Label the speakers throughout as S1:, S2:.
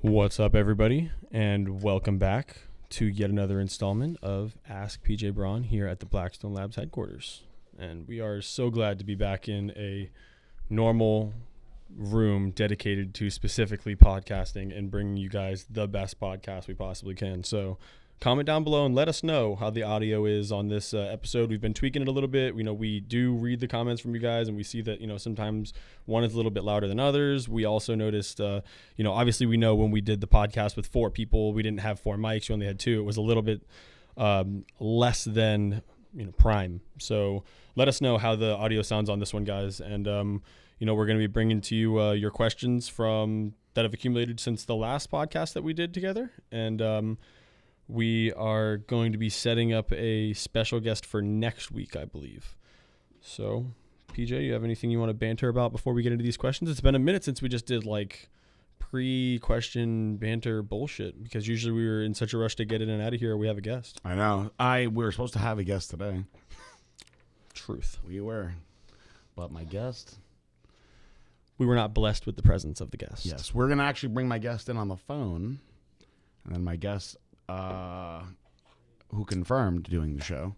S1: What's up, everybody, and welcome back to yet another installment of Ask PJ Braun here at the Blackstone Labs headquarters. And we are so glad to be back in a normal room dedicated to specifically podcasting and bringing you guys the best podcast we possibly can. So comment down below and let us know how the audio is on this episode. We've been tweaking it a little bit. We do read the comments from you guys, and we see that, sometimes one is a little bit louder than others. We also noticed, obviously we know when we did the podcast with 4 people, we didn't have 4 mics. We only had 2. It was a little bit less than, prime. So let us know how the audio sounds on this one, guys. And, we're going to be bringing to you your questions that have accumulated since the last podcast that we did together. And, we are going to be setting up a special guest for next week, I believe. So, PJ, you have anything you want to banter about before we get into these questions? It's been a minute since we just did pre-question banter bullshit, because usually we were in such a rush to get in and out of here. We have a guest.
S2: I know. We were supposed to have a guest today.
S1: Truth.
S2: We were. But my guest...
S1: We were not blessed with the presence of the guest.
S2: Yes. We're going to actually bring my guest in on the phone. And then my guest... who confirmed doing the show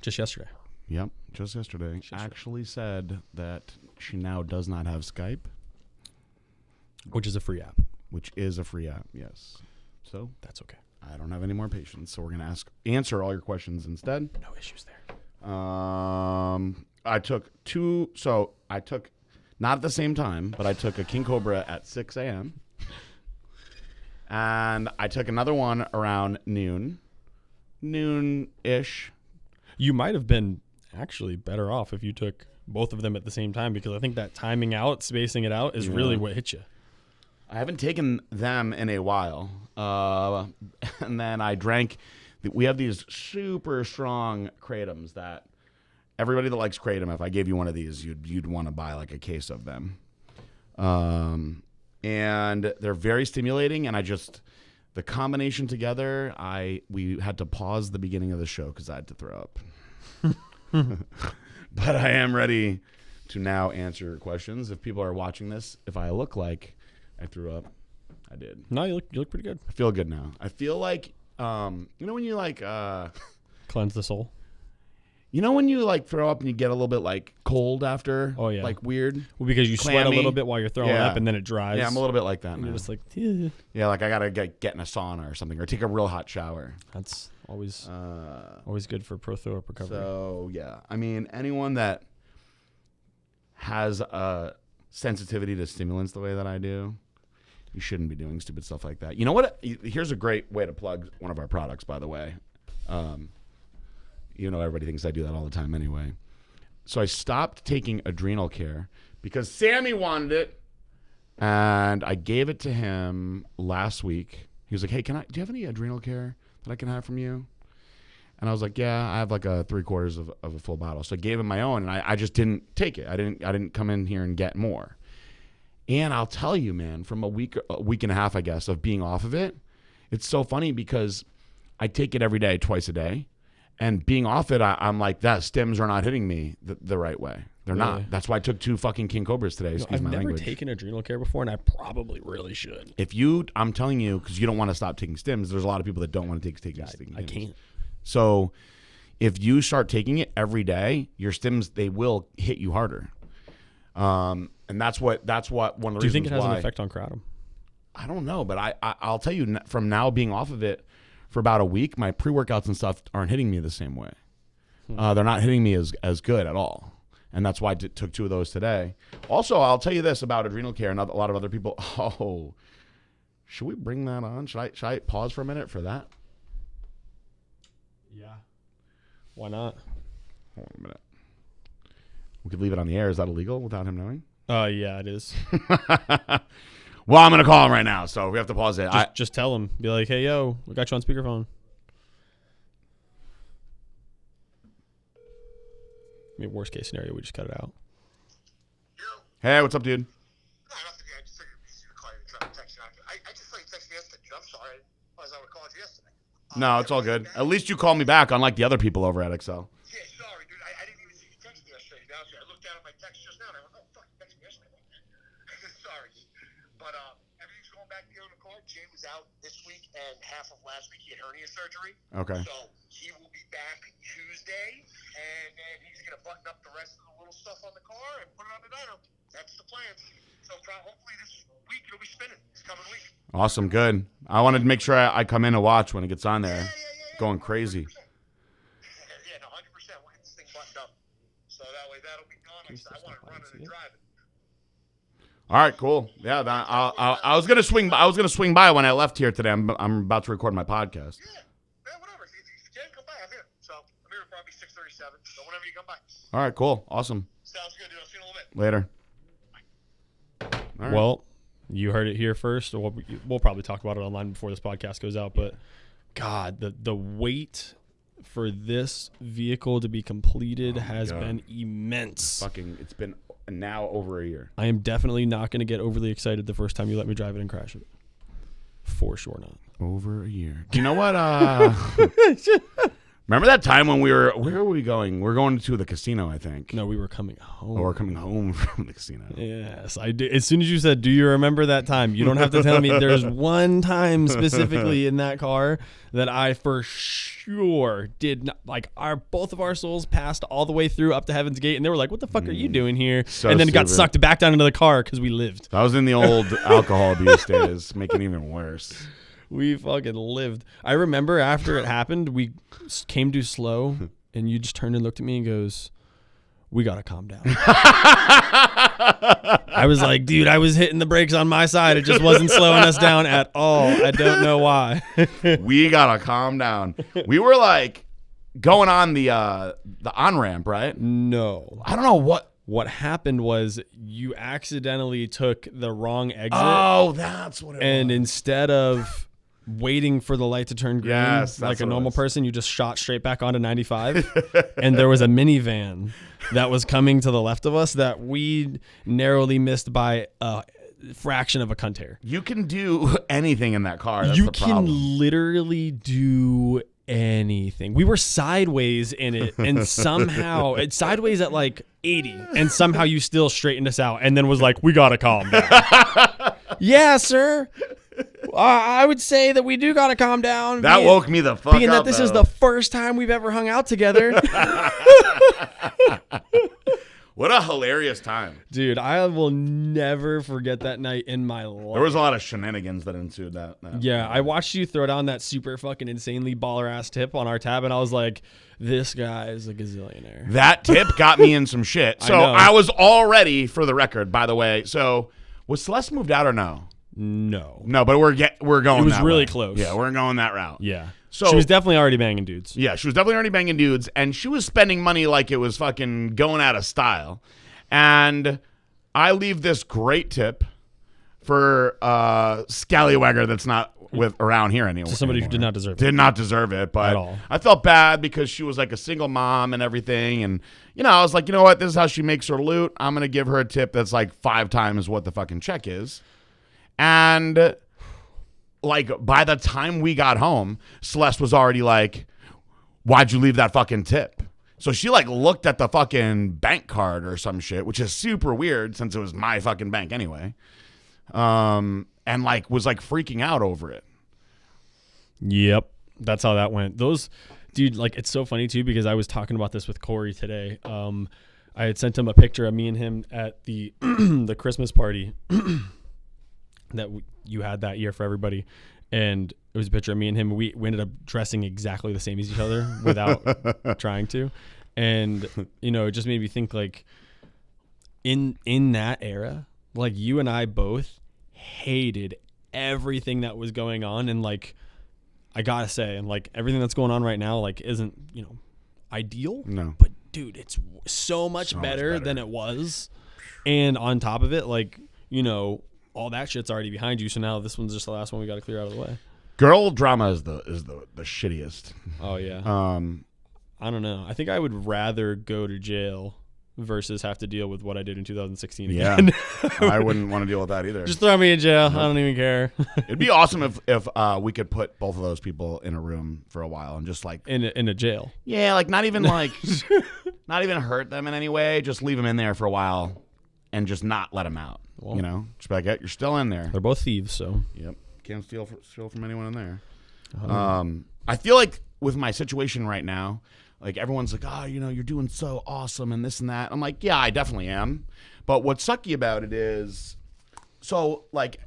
S1: just yesterday.
S2: Yep, just yesterday. Actually said that she now does not have Skype,
S1: which is a free app.
S2: Which is a free app, yes. So
S1: that's okay.
S2: I don't have any more patience, so we're gonna answer all your questions instead.
S1: No issues there.
S2: I took 2. So I took, not at the same time, but I took a King Cobra at 6 a.m. And I took another one around noon-ish.
S1: You might have been actually better off if you took both of them at the same time, because I think that timing out, spacing it out is really what hit you.
S2: I haven't taken them in a while. And then I drank. We have these super strong Kraatoms that everybody that likes Kratom, if I gave you one of these, you'd want to buy like a case of them. And they're very stimulating, and the combination together, we had to pause the beginning of the show because I had to throw up. But I am ready to now answer your questions. If people are watching this, if I look like I threw up, I did.
S1: No, you look pretty good.
S2: I feel good now. I feel like, when you
S1: cleanse the soul.
S2: You know when you throw up and you get a little bit cold after?
S1: Oh, yeah.
S2: Weird?
S1: Well, because you sweat a little bit while you're throwing up and then it dries.
S2: Yeah, I'm a little bit like that now.
S1: You're just
S2: Yeah, I got to get in a sauna or something, or take a real hot shower.
S1: That's always good for pro-throw-up recovery.
S2: So, yeah. I mean, anyone that has a sensitivity to stimulants the way that I do, you shouldn't be doing stupid stuff like that. You know what? Here's a great way to plug one of our products, by the way. Everybody thinks I do that all the time anyway. So I stopped taking adrenal care because Sammy wanted it, and I gave it to him last week. He was like, "Hey, do you have any adrenal care that I can have from you?" And I was like, "Yeah, I have a 3/4 of a full bottle." So I gave him my own, and I just didn't take it. I didn't come in here and get more. And I'll tell you, man, from a week and a half, I guess, of being off of it, it's so funny because I take it every day, twice a day. And being off it, I'm like, that stims are not hitting me the right way. They're not. That's why I took 2 fucking King Cobras today. Excuse my language.
S1: I've never taken adrenal care before, and I probably really should.
S2: I'm telling you, because you don't want to stop taking stims. There's a lot of people that don't want to take stims.
S1: I can't.
S2: So if you start taking it every day, your stims, they will hit you harder. And that's one of the reasons why.
S1: Do you think it has an effect on kratom?
S2: I don't know, but I'll tell you, from now being off of it for about a week, my pre-workouts and stuff aren't hitting me the same way. They're not hitting me as good at all. And that's why I took 2 of those today. Also, I'll tell you this about adrenal care, and a lot of other people. Oh, should we bring that on? Should I pause for a minute for that?
S1: Yeah. Why not?
S2: Hold on a minute. We could leave it on the air. Is that illegal without him knowing?
S1: Yeah, it is.
S2: Well, I'm going to call him right now, so we have to pause it.
S1: Just tell him. Be like, "Hey, yo, we got you on speakerphone." I mean, worst case scenario, we just cut it out.
S2: Hey, what's up, dude?
S3: I just figured you were calling to text you. I just saw you text me yesterday, dude. I'm sorry. I would have called you yesterday.
S2: No, it's all good. At least you called me back, unlike the other people over at Excel.
S3: Yeah, sorry, dude. I didn't even see you text me yesterday. I looked down at my text just now, and I went, "Oh, fuck, you texted me yesterday." Sorry. But everything's going back to the Jay was out this week and half of last week. He had hernia surgery.
S2: Okay.
S3: So he will be back Tuesday, and then he's going to button up the rest of the little stuff on the car and put it on the dyno. That's the plan. So hopefully this week it'll be spinning. This coming week.
S2: Awesome. Good. I wanted to make sure I come in to watch when it gets on there.
S3: Yeah.
S2: Going crazy.
S3: 100%. Yeah, no, 100%. We'll get this thing buttoned up. So that way that'll be gone. I want to run it and drive it.
S2: All right, cool. Yeah, I was gonna swing. I was gonna swing by when I left here today. I'm about to record my podcast.
S3: Yeah, whatever. If you can, come by. I'm here. So I'm here probably 6:37. So whenever you come by.
S2: All right, cool, awesome.
S3: Sounds good, dude. I'll see you in a little bit.
S2: Later. All right.
S1: Well, you heard it here first. We'll probably talk about it online before this podcast goes out. But God, the wait for this vehicle to be completed has been immense.
S2: It's been now over a year.
S1: I am definitely not going to get overly excited the first time you let me drive it and crash it. For sure not.
S2: Over a year. Do you know what? Remember that time when where were we going? We're going to the casino, I think.
S1: No, we were coming home.
S2: Oh, we're coming home from the casino.
S1: Yes, I did. As soon as you said, "Do you remember that time?" You don't have to tell me. There's one time specifically in that car that I for sure did not like. Both of our souls passed all the way through up to Heaven's Gate, and they were like, "What the fuck are you doing here?"
S2: So
S1: and then got
S2: stupid.
S1: sucked back down into the car because we lived.
S2: That was in the old alcohol abuse days, making it even worse.
S1: We fucking lived. I remember after it happened, we came too slow, and you just turned and looked at me and goes, "We gotta calm down." I was like, dude, I was hitting the brakes on my side. It just wasn't slowing us down at all. I don't know why.
S2: We gotta calm down. We were like going on the on ramp, right?
S1: No.
S2: I don't know what.
S1: What happened was you accidentally took the wrong exit.
S2: Oh, that's what it
S1: and
S2: was.
S1: instead of waiting for the light to turn green
S2: Yes,
S1: like
S2: that's
S1: a
S2: what it
S1: normal
S2: was.
S1: person, you just shot straight back onto 95. And there was a minivan that was coming to the left of us that we narrowly missed by a fraction of a cunt hair.
S2: You can do anything in that car. That's
S1: You
S2: the
S1: can
S2: problem.
S1: literally do anything. We were sideways in it, and somehow it's sideways at like 80, and somehow you still straightened us out, and then was like, "We gotta calm down." Yeah, sir. I would say that we do gotta calm down.
S2: That woke me the fuck
S1: being
S2: up.
S1: that this is
S2: though.
S1: the first time we've ever hung out together.
S2: What a hilarious time.
S1: Dude, I will never forget that night in my life.
S2: There was a lot of shenanigans that ensued that.
S1: Yeah, I watched you throw down that super fucking insanely baller ass tip on our tab, and I was like, this guy is a gazillionaire.
S2: That tip got me in some shit. So
S1: know.
S2: I was all ready for the record, by the way. So was Celeste moved out or no?
S1: No.
S2: No, but we're going
S1: It was
S2: that
S1: really
S2: way.
S1: close.
S2: Yeah, we're going that route.
S1: Yeah.
S2: So
S1: she was definitely already banging dudes.
S2: Yeah, she was definitely already banging dudes, and she was spending money like it was fucking going out of style. And I leave this great tip for a scallywagger that's not around here anymore.
S1: To somebody who did not deserve it.
S2: Did not deserve it, but
S1: At all.
S2: I felt bad because she was like a single mom and everything. And, I was like, you know what? This is how she makes her loot. I'm going to give her a tip that's like 5 times what the fucking check is. And like by the time we got home, Celeste was already like, why'd you leave that fucking tip? So she like looked at the fucking bank card or some shit, which is super weird since it was my fucking bank anyway. And like was like freaking out over it.
S1: Yep. That's how that went. Dude, like it's so funny too, because I was talking about this with Corey today. I had sent him a picture of me and him at the the Christmas party that you had that year for everybody. And it was a picture of me and him. We ended up dressing exactly the same as each other without trying to. And, it just made me think like in that era, like you and I both hated everything that was going on. And like, I gotta say, and like everything that's going on right now, like isn't, ideal.
S2: No.
S1: But dude, it's so much better than it was. And on top of it, like, all that shit's already behind you. So now this one's just the last one we got to clear out of the way.
S2: Girl drama is the shittiest.
S1: Oh yeah. I don't know. I think I would rather go to jail versus have to deal with what I did in 2016 again.
S2: Yeah. I wouldn't want to deal with that either.
S1: Just throw me in jail. I don't even care.
S2: It'd be awesome if we could put both of those people in a room for a while and just like
S1: in a jail.
S2: Yeah, like not even not even hurt them in any way. Just leave them in there for a while and just not let them out.
S1: Well,
S2: just be like, hey, you're still in there.
S1: They're both thieves, so
S2: Yep. Can't steal from anyone in there. I feel like with my situation right now, like everyone's like, oh, you're doing so awesome and this and that. I'm like, yeah, I definitely am. But what's sucky about it is, so like,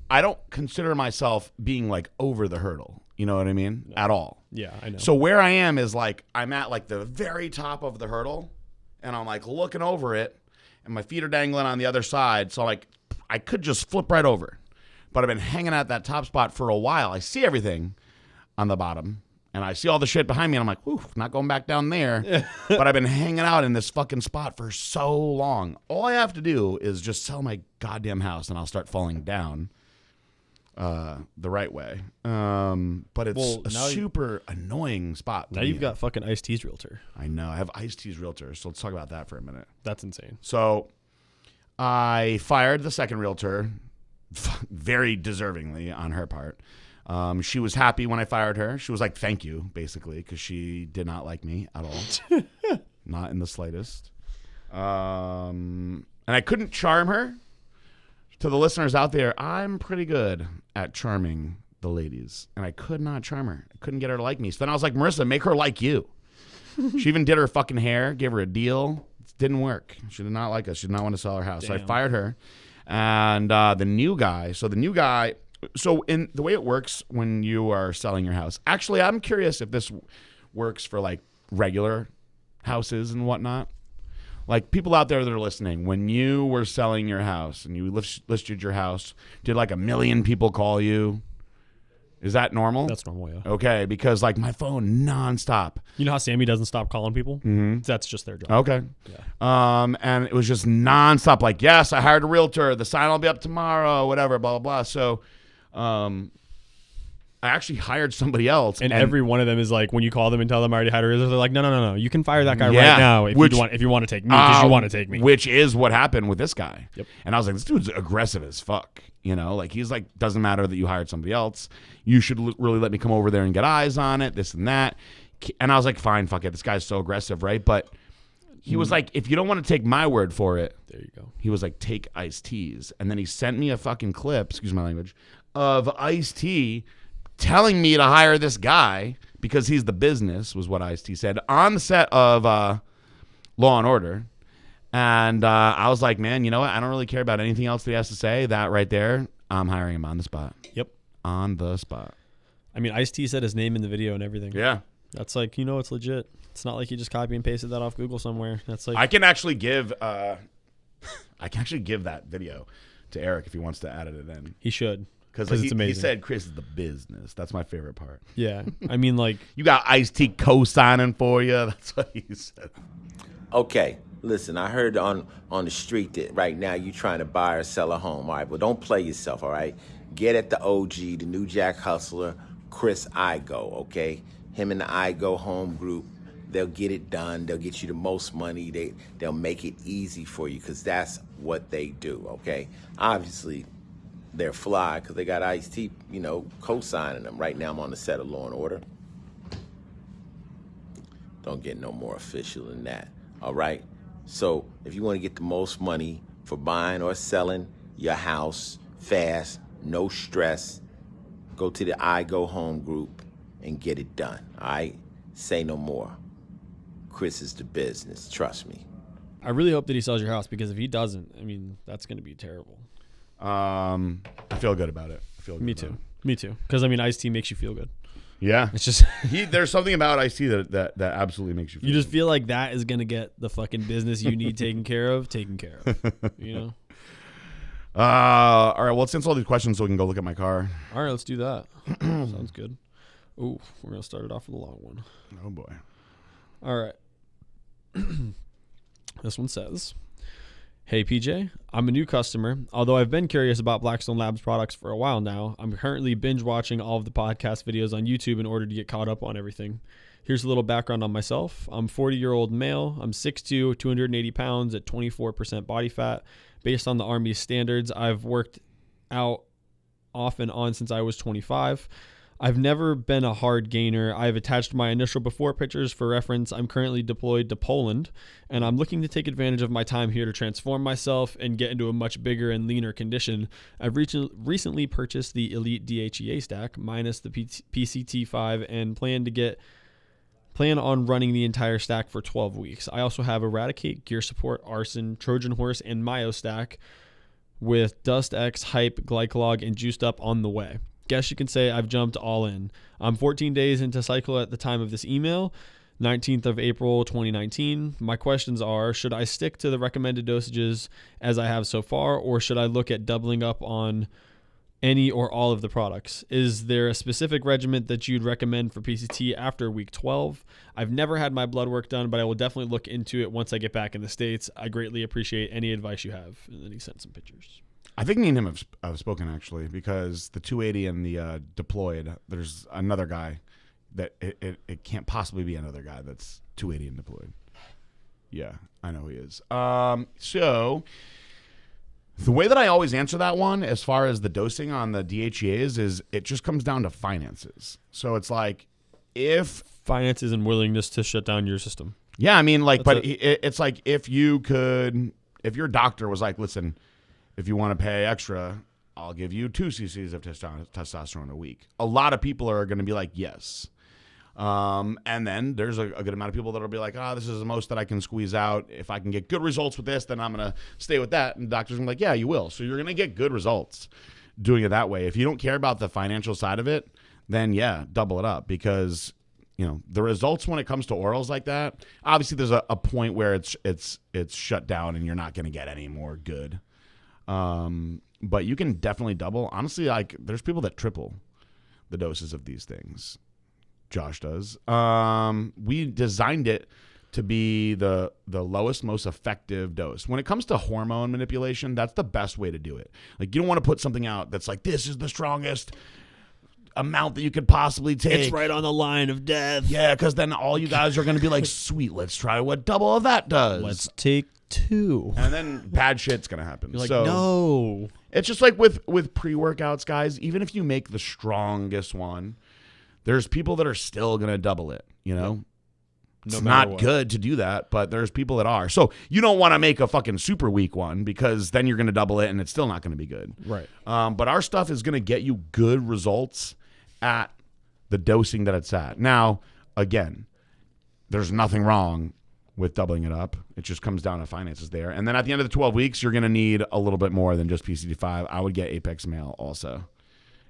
S2: I don't consider myself being like over the hurdle. You know what I mean? No. At all.
S1: Yeah, I know.
S2: So where I am is like, I'm at like the very top of the hurdle and I'm like looking over it and my feet are dangling on the other side. So like, I could just flip right over. But I've been hanging at that top spot for a while. I see everything on the bottom. And I see all the shit behind me, and I'm like, oof, not going back down there. But I've been hanging out in this fucking spot for so long. All I have to do is just sell my goddamn house, and I'll start falling down the right way. But it's a super annoying spot.
S1: Now you've got fucking Ice-T's realtor.
S2: I know. I have Ice-T's realtor, so let's talk about that for a minute.
S1: That's insane.
S2: So I fired the second realtor, very deservingly on her part. She was happy when I fired her. She was like, thank you, basically, because she did not like me at all. Not in the slightest. And I couldn't charm her. To the listeners out there, I'm pretty good at charming the ladies. And I could not charm her. I couldn't get her to like me. So then I was like, Marissa, make her like you. She even did her fucking hair, gave her a deal. It didn't work. She did not like us. She did not want to sell her house. Damn. So I fired her. And the new guy, so in the way it works when you are selling your house, actually, I'm curious if this works for like regular houses and whatnot. Like people out there that are listening, when you were selling your house and you listed your house, did like 1 million people call you? Is that normal?
S1: That's normal, yeah.
S2: Okay, because like my phone nonstop.
S1: You know how Sammy doesn't stop calling people?
S2: Mm-hmm.
S1: That's just their job.
S2: Okay.
S1: Yeah.
S2: And it was just nonstop. Like, yes, I hired a realtor. The sign will be up tomorrow. Whatever. Blah blah blah. So. I actually hired somebody else.
S1: And every one of them is like, when you call them and tell them I already hired a realtor, they're like, no. You can fire that guy right now if you want to take me, because you want to take me.
S2: Which is what happened with this guy.
S1: Yep.
S2: And I was like, this dude's aggressive as fuck. Like he's like, doesn't matter that you hired somebody else. You should really let me come over there and get eyes on it, this and that. And I was like, fine, fuck it. This guy's so aggressive, right? But he was like, if you don't want to take my word for it,
S1: there you go.
S2: He was like, take Ice-T's. And then he sent me a fucking clip, excuse my language, of Ice-T telling me to hire this guy because he's the business, was what Ice-T said, on the set of Law and Order. And I was like, man, you know what? I don't really care about anything else that he has to say. That right there, I'm hiring him on the spot.
S1: Yep.
S2: On the spot.
S1: I mean, Ice-T said his name in the video and everything.
S2: Yeah.
S1: That's like, it's legit. It's not like you just copy and pasted that off Google somewhere. That's like,
S2: I can actually give that video to Eric if he wants to edit it in.
S1: He should.
S2: Because
S1: it's amazing.
S2: He said Chris is the business. That's my favorite part.
S1: Yeah. I mean, like.
S2: You got Ice-T co-signing for you. That's what he said.
S4: Okay. Listen, I heard on the street that right now you're trying to buy or sell a home. All right. Well, don't play yourself. All right. Get at the OG, the New Jack Hustler, Chris Igo. Okay. Him and the Igo Home Group. They'll get it done. They'll get you the most money. They'll make it easy for you because that's what they do. Okay. Obviously. They're fly because they got Ice-T, co-signing them. Right now I'm on the set of Law and Order. Don't get no more official than that, all right? So if you want to get the most money for buying or selling your house fast, no stress, go to the Igo Home Group and get it done, all right? Say no more. Chris is the business, trust me.
S1: I really hope that he sells your house, because if he doesn't, I mean, that's going to be terrible.
S2: I feel good about it.
S1: Me too. Because I mean, Ice-T makes you feel good.
S2: Yeah,
S1: it's just
S2: there's something about Ice-T that absolutely makes you feel
S1: you just feel like that is gonna get the fucking business you need taken care of.
S2: All right, well, let's answer all these questions so we can go look at my car.
S1: All right, let's do that. Sounds good. Ooh, we're gonna start it off with a long one.
S2: Oh boy.
S1: All right. This one says, hey, PJ, I'm a new customer. Although I've been curious about Blackstone Labs products for a while now, I'm currently binge watching all of the podcast videos on YouTube in order to get caught up on everything. Here's a little background on myself. I'm a 40-year-old male. I'm 6'2", 280 pounds at 24% body fat. Based on the Army's standards, I've worked out off and on since I was 25. I've never been a hard gainer. I've attached my initial before pictures for reference. I'm currently deployed to Poland, and I'm looking to take advantage of my time here to transform myself and get into a much bigger and leaner condition. I've recently purchased the Elite DHEA stack minus the PCT5 and plan on running the entire stack for 12 weeks. I also have Eradicate, Gear Support, Arson, Trojan Horse, and Myo stack with Dust X, Hype, Glycolog, and Juiced Up on the way. Guess you can say I've jumped all in. I'm 14 days into cycle at the time of this email, 19th of April 2019. My questions are, should I stick to the recommended dosages as I have so far, or should I look at doubling up on any or all of the products? Is there a specific regimen that you'd recommend for PCT after week 12? I've never had my blood work done, but I will definitely look into it once I get back in the States. I greatly appreciate any advice you have. And then he sent some pictures.
S2: I think me and him have spoken, actually, because the 280 and the deployed, there's another guy that it can't possibly be another guy that's 280 and deployed. Yeah, I know he is. So the way that I always answer that one, as far as the dosing on the DHEAs, is it just comes down to finances. So it's like, if
S1: finances and willingness to shut down your system.
S2: Yeah, I mean, like,
S1: That's
S2: but it's like, if your doctor was like, listen, if you want to pay extra, I'll give you 2 cc's of testosterone a week. A lot of people are going to be like, yes. And then there's a good amount of people that will be like, this is the most that I can squeeze out. If I can get good results with this, then I'm going to stay with that. And doctors are like, yeah, you will. So you're going to get good results doing it that way. If you don't care about the financial side of it, then yeah, double it up, because the results when it comes to orals like that, obviously there's a point where it's shut down and you're not going to get any more good. But you can definitely double. Honestly, like, there's people that triple the doses of these things. Josh does. We designed it to be the lowest, most effective dose. When it comes to hormone manipulation, that's the best way to do it. Like, you don't want to put something out that's like, this is the strongest amount that you could possibly take.
S1: It's right on the line of death.
S2: Yeah, because then all you guys are going to be like, sweet, let's try what double of that does.
S1: Let's take 2.
S2: And then bad shit's going to happen.
S1: You're like, no.
S2: It's just like with pre-workouts, guys. Even if you make the strongest one, there's people that are still going to double it, It's not good to do that, but there's people that are. So you don't want to make a fucking super weak one, because then you're going to double it and it's still not going to be good.
S1: Right.
S2: But our stuff is going to get you good results at the dosing that it's at. Now, again, there's nothing wrong with doubling it up. It just comes down to finances there. And then at the end of the 12 weeks, you're going to need a little bit more than just PCT5. I would get Apex Male also.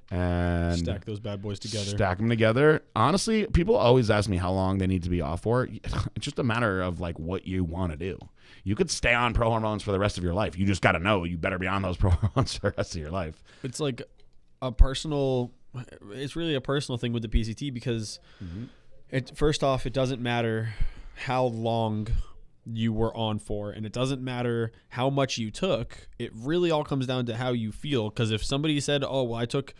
S2: And
S1: stack those bad boys together.
S2: Stack them together. Honestly, people always ask me how long they need to be off for. It's just a matter of like what you want to do. You could stay on Prohormones for the rest of your life. You just got to know you better be on those Prohormones for the rest of your life.
S1: It's like it's really a personal thing with the PCT, because first off, it doesn't matter how long you were on for, and it doesn't matter how much you took. It really all comes down to how you feel. Because if somebody said, oh, well, I took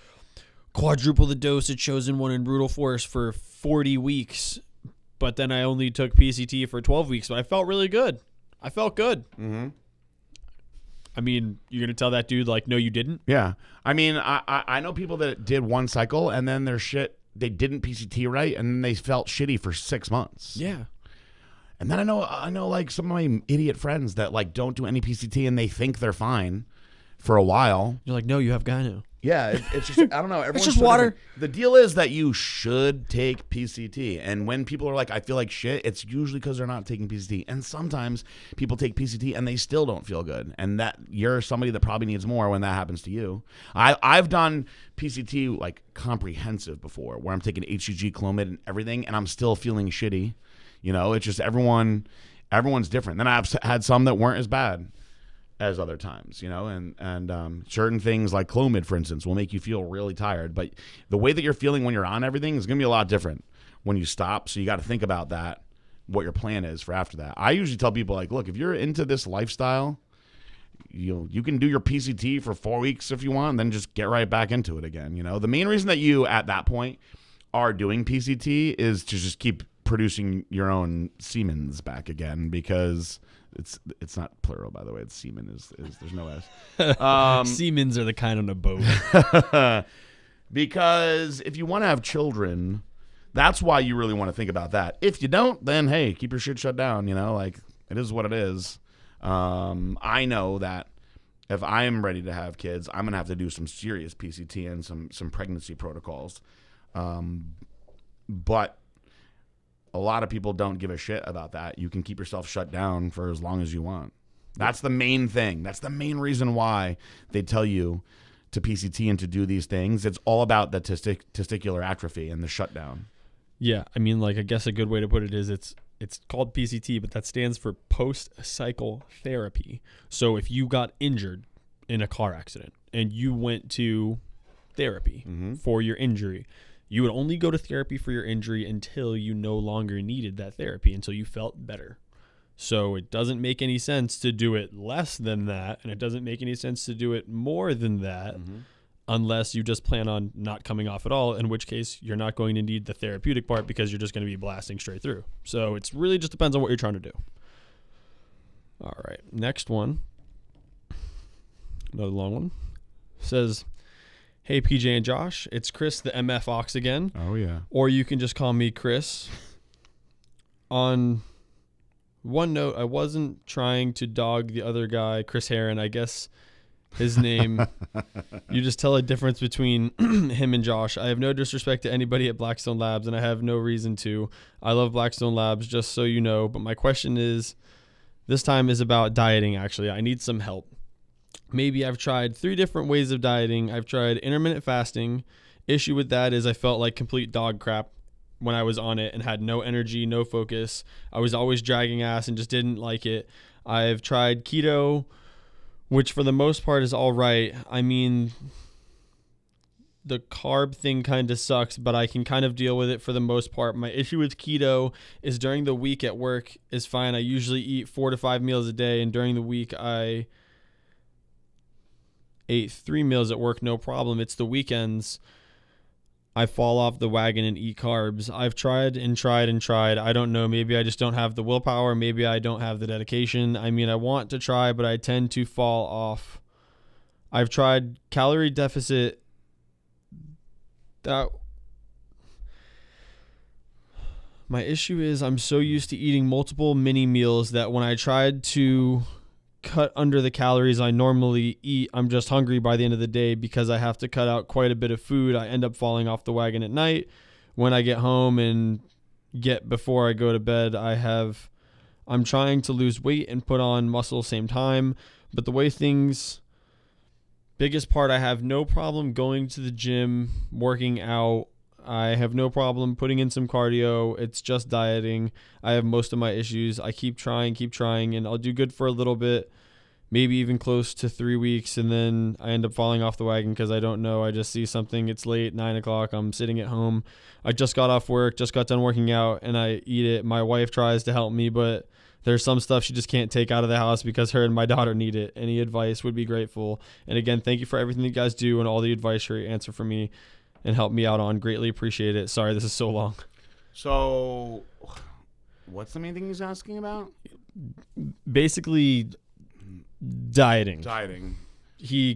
S1: quadruple the dose at Chosen One and Brutal Force for 40 weeks, but then I only took PCT for 12 weeks, so I felt really good. I felt good.
S2: Mm-hmm.
S1: I mean, you're going to tell that dude, like, no, you didn't?
S2: Yeah. I mean, I know people that did one cycle and then their shit, they didn't PCT right, and then they felt shitty for 6 months.
S1: Yeah.
S2: And then I know like some of my idiot friends that like don't do any PCT and they think they're fine for a while.
S1: You're like, no, you have gyno.
S2: Yeah, it's just, I don't know.
S1: It's just water.
S2: Different. The deal is that you should take PCT. And when people are like, I feel like shit, it's usually because they're not taking PCT. And sometimes people take PCT and they still don't feel good. And that you're somebody that probably needs more when that happens to you. I've done PCT like comprehensive before, where I'm taking HCG, Clomid, and everything, and I'm still feeling shitty. It's just everyone's different. Then I've had some that weren't as bad as other times, and certain things like Clomid, for instance, will make you feel really tired. But the way that you're feeling when you're on everything is going to be a lot different when you stop. So you got to think about that, what your plan is for after that. I usually tell people, like, look, if you're into this lifestyle, you can do your PCT for 4 weeks if you want, and then just get right back into it again. The main reason that you at that point are doing PCT is to just keep producing your own semens back again, because it's not plural, by the way. It's semen is there's no S.
S1: Semens are the kind on a boat.
S2: Because if you want to have children, that's why you really want to think about that. If you don't, then hey, keep your shit shut down. Like it is what it is. I know that if I am ready to have kids, I'm gonna have to do some serious PCT and some pregnancy protocols. But a lot of people don't give a shit about that. You can keep yourself shut down for as long as you want. That's the main thing. That's the main reason why they tell you to PCT and to do these things. It's all about the testicular atrophy and the shutdown.
S1: Yeah, I mean, like, I guess a good way to put it is it's called PCT, but that stands for post-cycle therapy. So if you got injured in a car accident and you went to therapy for your injury, you would only go to therapy for your injury until you no longer needed that therapy, until you felt better. So it doesn't make any sense to do it less than that, and it doesn't make any sense to do it more than that unless you just plan on not coming off at all, in which case you're not going to need the therapeutic part because you're just going to be blasting straight through. So it's really just depends on what you're trying to do. All right, next one. Another long one. Says, hey, PJ and Josh, it's Chris, the MF Ox again.
S2: Oh, yeah.
S1: Or you can just call me Chris. On one note, I wasn't trying to dog the other guy, Chris Heron. I guess his name, you just tell a difference between him and Josh. I have no disrespect to anybody at Blackstone Labs, and I have no reason to. I love Blackstone Labs, just so you know. But my question this time is about dieting, actually. I need some help. Maybe I've tried 3 different ways of dieting. I've tried intermittent fasting. Issue with that is I felt like complete dog crap when I was on it and had no energy, no focus. I was always dragging ass and just didn't like it. I've tried keto, which for the most part is all right. I mean, the carb thing kind of sucks, but I can kind of deal with it for the most part. My issue with keto is during the week at work is fine. I usually eat 4 to 5 meals a day, and during the week I ate 3 meals at work, no problem. It's the weekends I fall off the wagon and eat carbs. I've tried and tried and tried. I don't know. Maybe I just don't have the willpower. Maybe I don't have the dedication. I mean, I want to try, but I tend to fall off. I've tried calorie deficit. My issue is I'm so used to eating multiple mini meals that when I tried to cut under the calories I normally eat, I'm just hungry by the end of the day because I have to cut out quite a bit of food. I end up falling off the wagon at night. When I get home and before I go to bed, I'm trying to lose weight and put on muscle same time. But the way biggest part, I have no problem going to the gym, working out. I have no problem putting in some cardio. It's just dieting. I have most of my issues. I keep trying, and I'll do good for a little bit, maybe even close to 3 weeks, and then I end up falling off the wagon because I don't know. I just see something. It's late, 9 o'clock. I'm sitting at home. I just got off work, just got done working out, and I eat it. My wife tries to help me, but there's some stuff she just can't take out of the house because her and my daughter need it. Any advice would be grateful. And again, thank you for everything you guys do and all the advice you answer for me and help me out on. Greatly appreciate it. Sorry, this is so long.
S2: So, what's the main thing he's asking about?
S1: Basically, dieting. He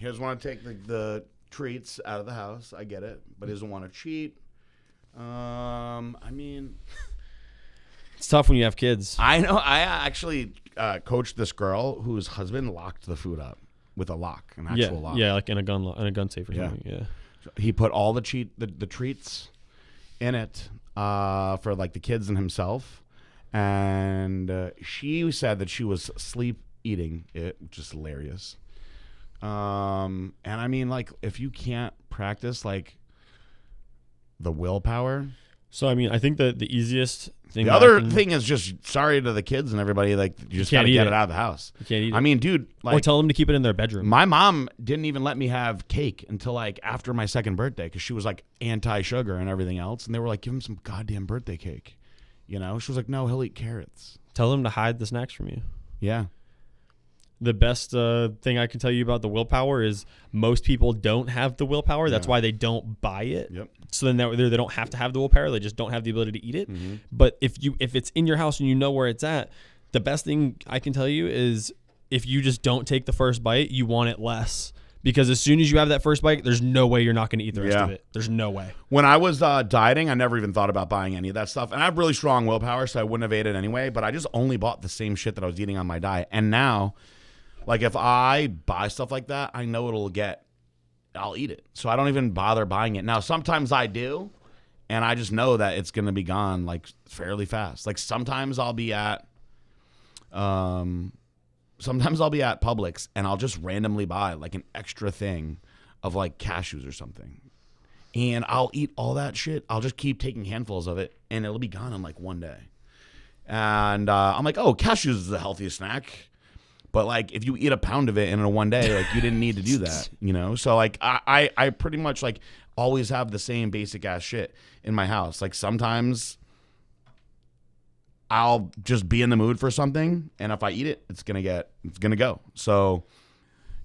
S2: doesn't want to take the treats out of the house. I get it. But he doesn't want to cheat. I mean,
S1: it's tough when you have kids.
S2: I know. I actually coached this girl whose husband locked the food up with a lock, an actual lock.
S1: Yeah, like in a gun safe or something. Yeah.
S2: He put all the treats in it for like the kids and himself, and she said that she was sleep eating it, which is hilarious. And I mean, like, if you can't practice like the willpower.
S1: So I mean, I think that the easiest thing.
S2: The other thing is just sorry to the kids and everybody. Like, you just gotta get it out of the house.
S1: You can't eat it.
S2: I mean, dude, like,
S1: or tell them to keep it in their bedroom.
S2: My mom didn't even let me have cake until like after my 2nd birthday because she was like anti-sugar and everything else, and they were like, give him some goddamn birthday cake. She was like, no, he'll eat carrots.
S1: Tell them to hide the snacks from you.
S2: Yeah.
S1: The best thing I can tell you about the willpower is most people don't have the willpower. That's why they don't buy it.
S2: Yep.
S1: So then they don't have to have the willpower. They just don't have the ability to eat it.
S2: Mm-hmm.
S1: But if it's in your house and you know where it's at, the best thing I can tell you is if you just don't take the first bite, you want it less Because as soon as you have that first bite, there's no way you're not going to eat the rest
S2: Yeah.
S1: of it. There's no way.
S2: When I was dieting, I never even thought about buying any of that stuff. And I have really strong willpower, so I wouldn't have ate it anyway. But I just only bought the same shit that I was eating on my diet. And now, like, if I buy stuff like that, I know I'll eat it. So I don't even bother buying it. Now, sometimes I do, and I just know that it's going to be gone, like, fairly fast. Like, sometimes I'll be at Publix, and I'll just randomly buy like an extra thing of like cashews or something, and I'll eat all that shit. I'll just keep taking handfuls of it, and it'll be gone in like one day. And I'm like, oh, cashews is the healthiest snack. But like, if you eat a pound of it in a one day, like you didn't need to do that, you know? So like, I pretty much like always have the same basic ass shit in my house. Like sometimes I'll just be in the mood for something, and if I eat it, it's gonna go. So,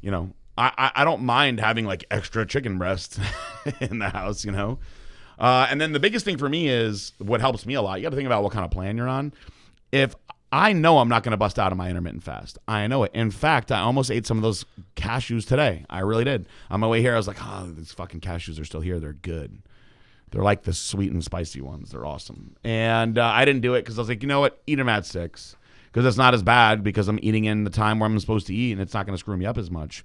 S2: you know, I don't mind having like extra chicken breast in the house, you know. And then the biggest thing for me is what helps me a lot. You got to think about what kind of plan you're on. If I know I'm not going to bust out of my intermittent fast, I know it. In fact, I almost ate some of those cashews today. I really did. On my way here, I was like, oh, these fucking cashews are still here. They're good. They're like the sweet and spicy ones. They're awesome. And I didn't do it because I was like, you know what? Eat them at 6 because it's not as bad because I'm eating in the time where I'm supposed to eat, and it's not going to screw me up as much.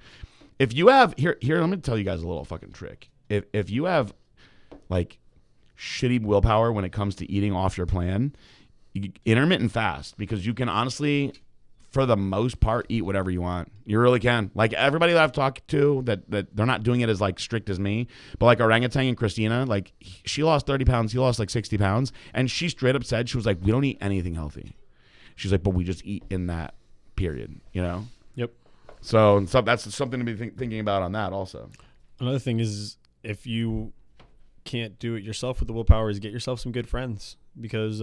S2: If you have here, let me tell you guys a little fucking trick. If you have like shitty willpower when it comes to eating off your plan, intermittent fast, because you can honestly, for the most part, eat whatever you want. You really can. Like everybody that I've talked to that they're not doing it as like strict as me, but like Orangutan and Christina, like she lost 30 pounds, he lost like 60 pounds. And she straight up said, she was like, we don't eat anything healthy. She's like, but we just eat in that period, you know?
S1: Yep.
S2: So that's something to be thinking about on that also.
S1: Another thing is if you can't do it yourself with the willpower is get yourself some good friends, because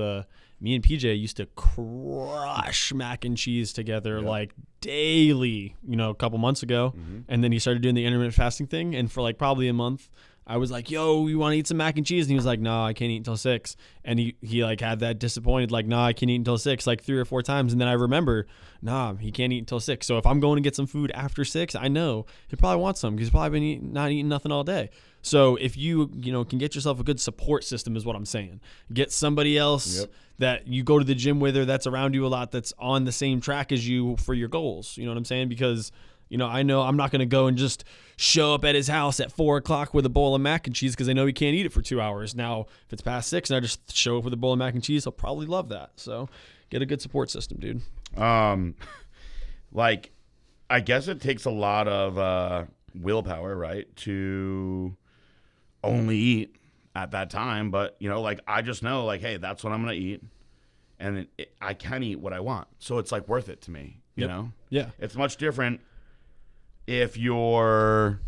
S1: me and PJ used to crush mac and cheese together like daily, you know, a couple months ago. And then he started doing the intermittent fasting thing, and for like probably a month I was like, yo, you want to eat some mac and cheese? And he was like, no, I can't eat until 6. And he like had that disappointed, like, nah, I can't eat until 6, like 3 or 4 times. And then I remember, nah, he can't eat until 6. So if I'm going to get some food after 6, I know he probably wants some because he's probably been not eating nothing all day. So if you can get yourself a good support system is what I'm saying. Get somebody else that you go to the gym with or that's around you a lot, that's on the same track as you for your goals. You know what I'm saying? Because I know I'm not going to go and just show up at his house at 4 o'clock with a bowl of mac and cheese because I know he can't eat it for 2 hours. Now, if it's past 6 and I just show up with a bowl of mac and cheese, he'll probably love that. So get a good support system, dude.
S2: Like, I guess it takes a lot of willpower, right, to only eat at that time. But, like, I just know, like, hey, that's what I'm going to eat. And I can eat what I want. So it's, like, worth it to me, you know?
S1: Yeah.
S2: It's much different if you're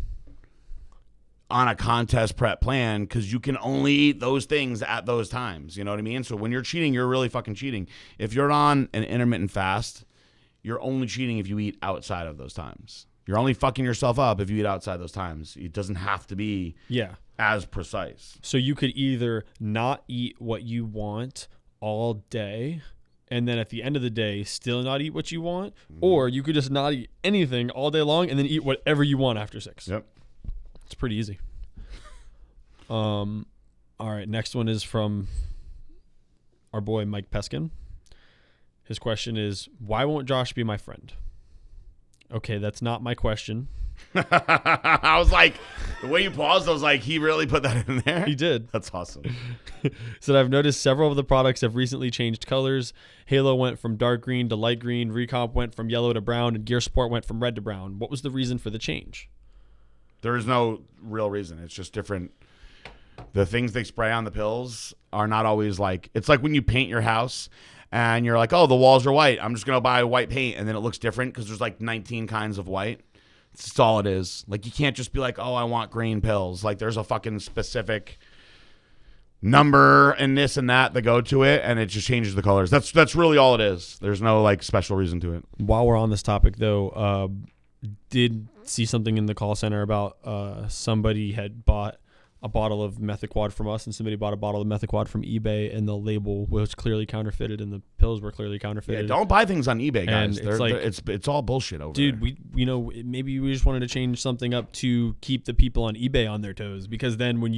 S2: on a contest prep plan because you can only eat those things at those times. You know what I mean? So when you're cheating, you're really fucking cheating. If you're on an intermittent fast, you're only cheating if you eat outside of those times. You're only fucking yourself up if you eat outside those times. It doesn't have to be as precise.
S1: So you could either not eat what you want all day and then at the end of the day still not eat what you want, or you could just not eat anything all day long and then eat whatever you want after 6.
S2: Yep.
S1: It's pretty easy. All right, next one is from our boy Mike Peskin. His question is, why won't Josh be my friend? Okay, that's not my question.
S2: I was like, the way you paused, I was like, he really put that in there?
S1: He did.
S2: That's awesome.
S1: So I've noticed several of the products have recently changed colors. Halo went from dark green to light green. Recomp went from yellow to brown. And Gear Sport went from red to brown. What was the reason for the change?
S2: There is no real reason. It's just different. The things they spray on the pills are not always like, it's like when you paint your house and you're like, oh, the walls are white. I'm just going to buy white paint. And then it looks different because there's like 19 kinds of white. That's all it is. Like, you can't just be like, oh, I want green pills. Like, there's a fucking specific number and this and that go to it, and it just changes the colors. That's really all it is. There's no, like, special reason to it.
S1: While we're on this topic, though, did see something in the call center about somebody had bought a bottle of Methaquad from us and somebody bought a bottle of Methaquad from eBay and the label was clearly counterfeited and the pills were clearly counterfeited.
S2: Yeah, don't buy things on eBay, guys.
S1: And
S2: It's all bullshit over
S1: dude,
S2: there.
S1: maybe we just wanted to change something up to keep the people on eBay on their toes, because then when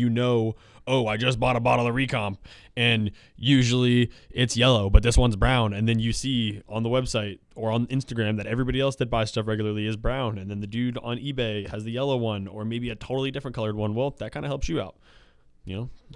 S1: I just bought a bottle of Recomp and usually it's yellow, but this one's brown. And then you see on the website or on Instagram that everybody else that buys stuff regularly is brown. And then the dude on eBay has the yellow one or maybe a totally different colored one. Well, that kind of helps you out.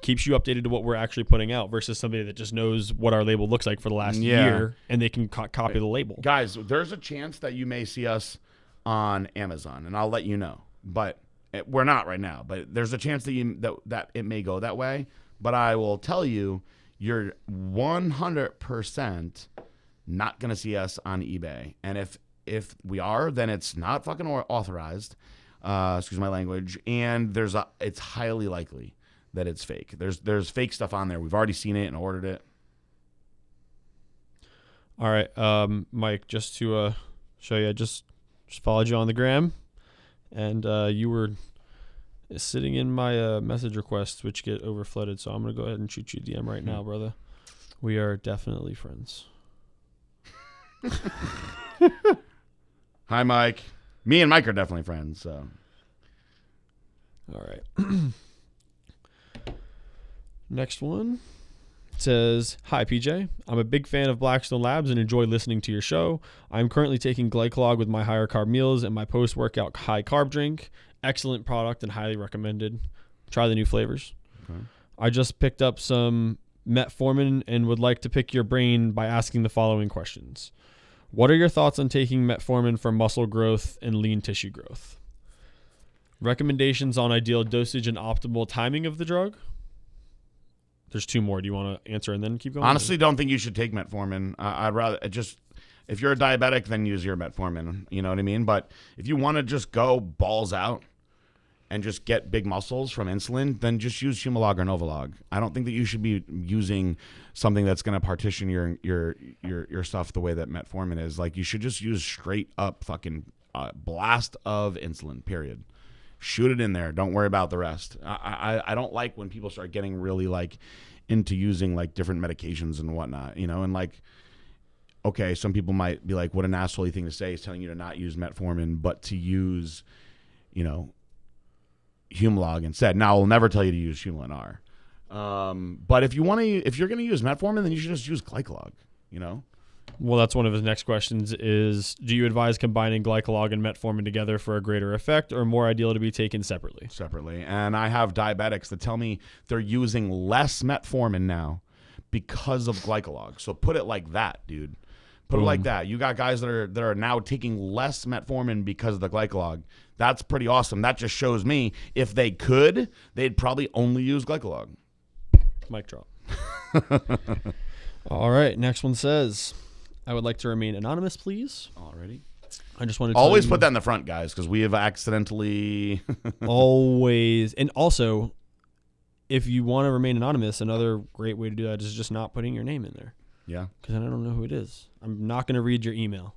S1: Keeps you updated to what we're actually putting out versus somebody that just knows what our label looks like for the last year and they can copy the label.
S2: Guys, there's a chance that you may see us on Amazon, and I'll let you know. But we're not right now. But there's a chance that it may go that way. But I will tell you, you're 100% not going to see us on eBay. And if we are, then it's not fucking authorized. Excuse my language. And it's highly likely that it's fake. There's fake stuff on there. We've already seen it and ordered it.
S1: All right, Mike, just to show you, I just followed you on the gram, and you were sitting in my message requests, which get overflooded, so I'm going to go ahead and shoot you a DM right now, brother. We are definitely friends.
S2: Hi, Mike. Me and Mike are definitely friends, so.
S1: All right. Next one says, "Hi, PJ. I'm a big fan of Blackstone Labs and enjoy listening to your show. I'm currently taking Glycolog with my higher carb meals and my post-workout high carb drink. Excellent product and highly recommended. Try the new flavors. Okay. I just picked up some metformin and would like to pick your brain by asking the following questions. What are your thoughts on taking metformin for muscle growth and lean tissue growth? Recommendations on ideal dosage and optimal timing of the drug?" There's two more. Do you want to answer and then keep going?
S2: Honestly, don't think you should take metformin. I'd rather if you're a diabetic, then use your metformin. You know what I mean? But if you want to just go balls out and just get big muscles from insulin, then just use Humalog or Novolog. I don't think that you should be using something that's going to partition your stuff the way that metformin is. Like, you should just use straight up fucking blast of insulin, period. Shoot it in there. Don't worry about the rest. I don't like when people start getting really like into using like different medications and whatnot, and like, okay, some people might be like, what an asshole thing to say is telling you to not use metformin, but to use, Humalog instead. Now, I'll never tell you to use Humulin R. But if you're going to use metformin, then you should just use Glycolog,
S1: Well, that's one of his next questions is, do you advise combining Glycolog and metformin together for a greater effect, or more ideal to be taken separately?
S2: Separately. And I have diabetics that tell me they're using less metformin now because of Glycolog. So put it like that, dude. Put it like that. You got guys that are now taking less metformin because of the Glycolog. That's pretty awesome. That just shows me if they could, they'd probably only use Glycolog.
S1: Mic drop. All right. Next one says, "I would like to remain anonymous, please."
S2: Already.
S1: I just wanted to
S2: always put that in the front, guys, because we have accidentally
S1: always. And also, if you want to remain anonymous, another great way to do that is just not putting your name in there.
S2: Yeah.
S1: Because then I don't know who it is. I'm not going to read your email,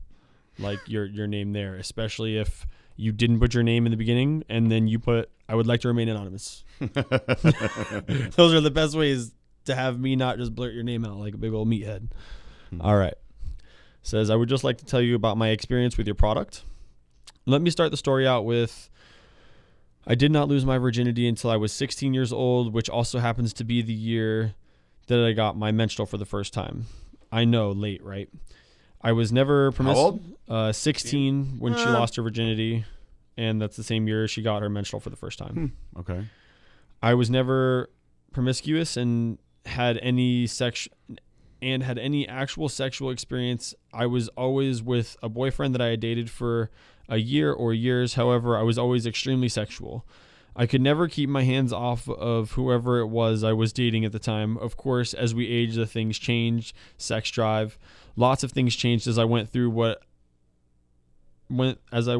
S1: like your name there, especially if you didn't put your name in the beginning and then you put, "I would like to remain anonymous." Those are the best ways to have me not just blurt your name out like a big old meathead. All right. Says, "I would just like to tell you about my experience with your product. Let me start the story out with, I did not lose my virginity until I was 16 years old, which also happens to be the year that I got my menstrual for the first time. I know, late, right? I was never
S2: How old?
S1: 16 when she lost her virginity, and that's the same year she got her menstrual for the first time.
S2: Okay.
S1: I was never promiscuous and had any actual sexual experience. I was always with a boyfriend that I had dated for a year or years. However, I was always extremely sexual. I could never keep my hands off of whoever it was I was dating at the time. Of course, as we age, the things changed. Sex drive. Lots of things changed as I went through what I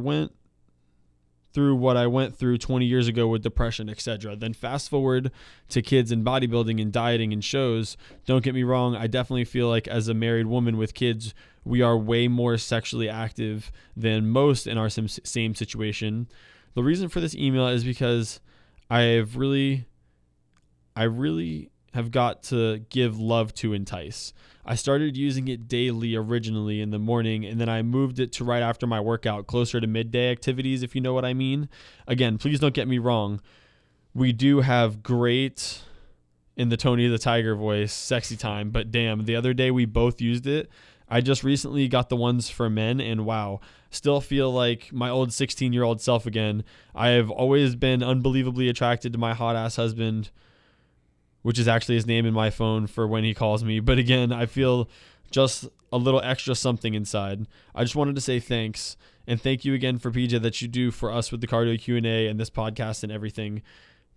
S1: went through 20 years ago with depression, etc. Then fast forward to kids and bodybuilding and dieting and shows. Don't get me wrong, I definitely feel like as a married woman with kids, we are way more sexually active than most in our same situation. The reason for this email is because I've really I really have got to give love to Entice. I started using it daily originally in the morning, and then I moved it to right after my workout, closer to midday activities, if you know what I mean. Again, please don't get me wrong. We do have great, in the Tony the Tiger voice, sexy time, but damn, the other day we both used it. I just recently got the ones for men, and wow, still feel like my old 16-year-old self again. I have always been unbelievably attracted to my hot-ass husband, which is actually his name in my phone for when he calls me. But again, I feel just a little extra something inside. I just wanted to say thanks, and thank you again for PJ that you do for us with the cardio Q&A and this podcast and everything.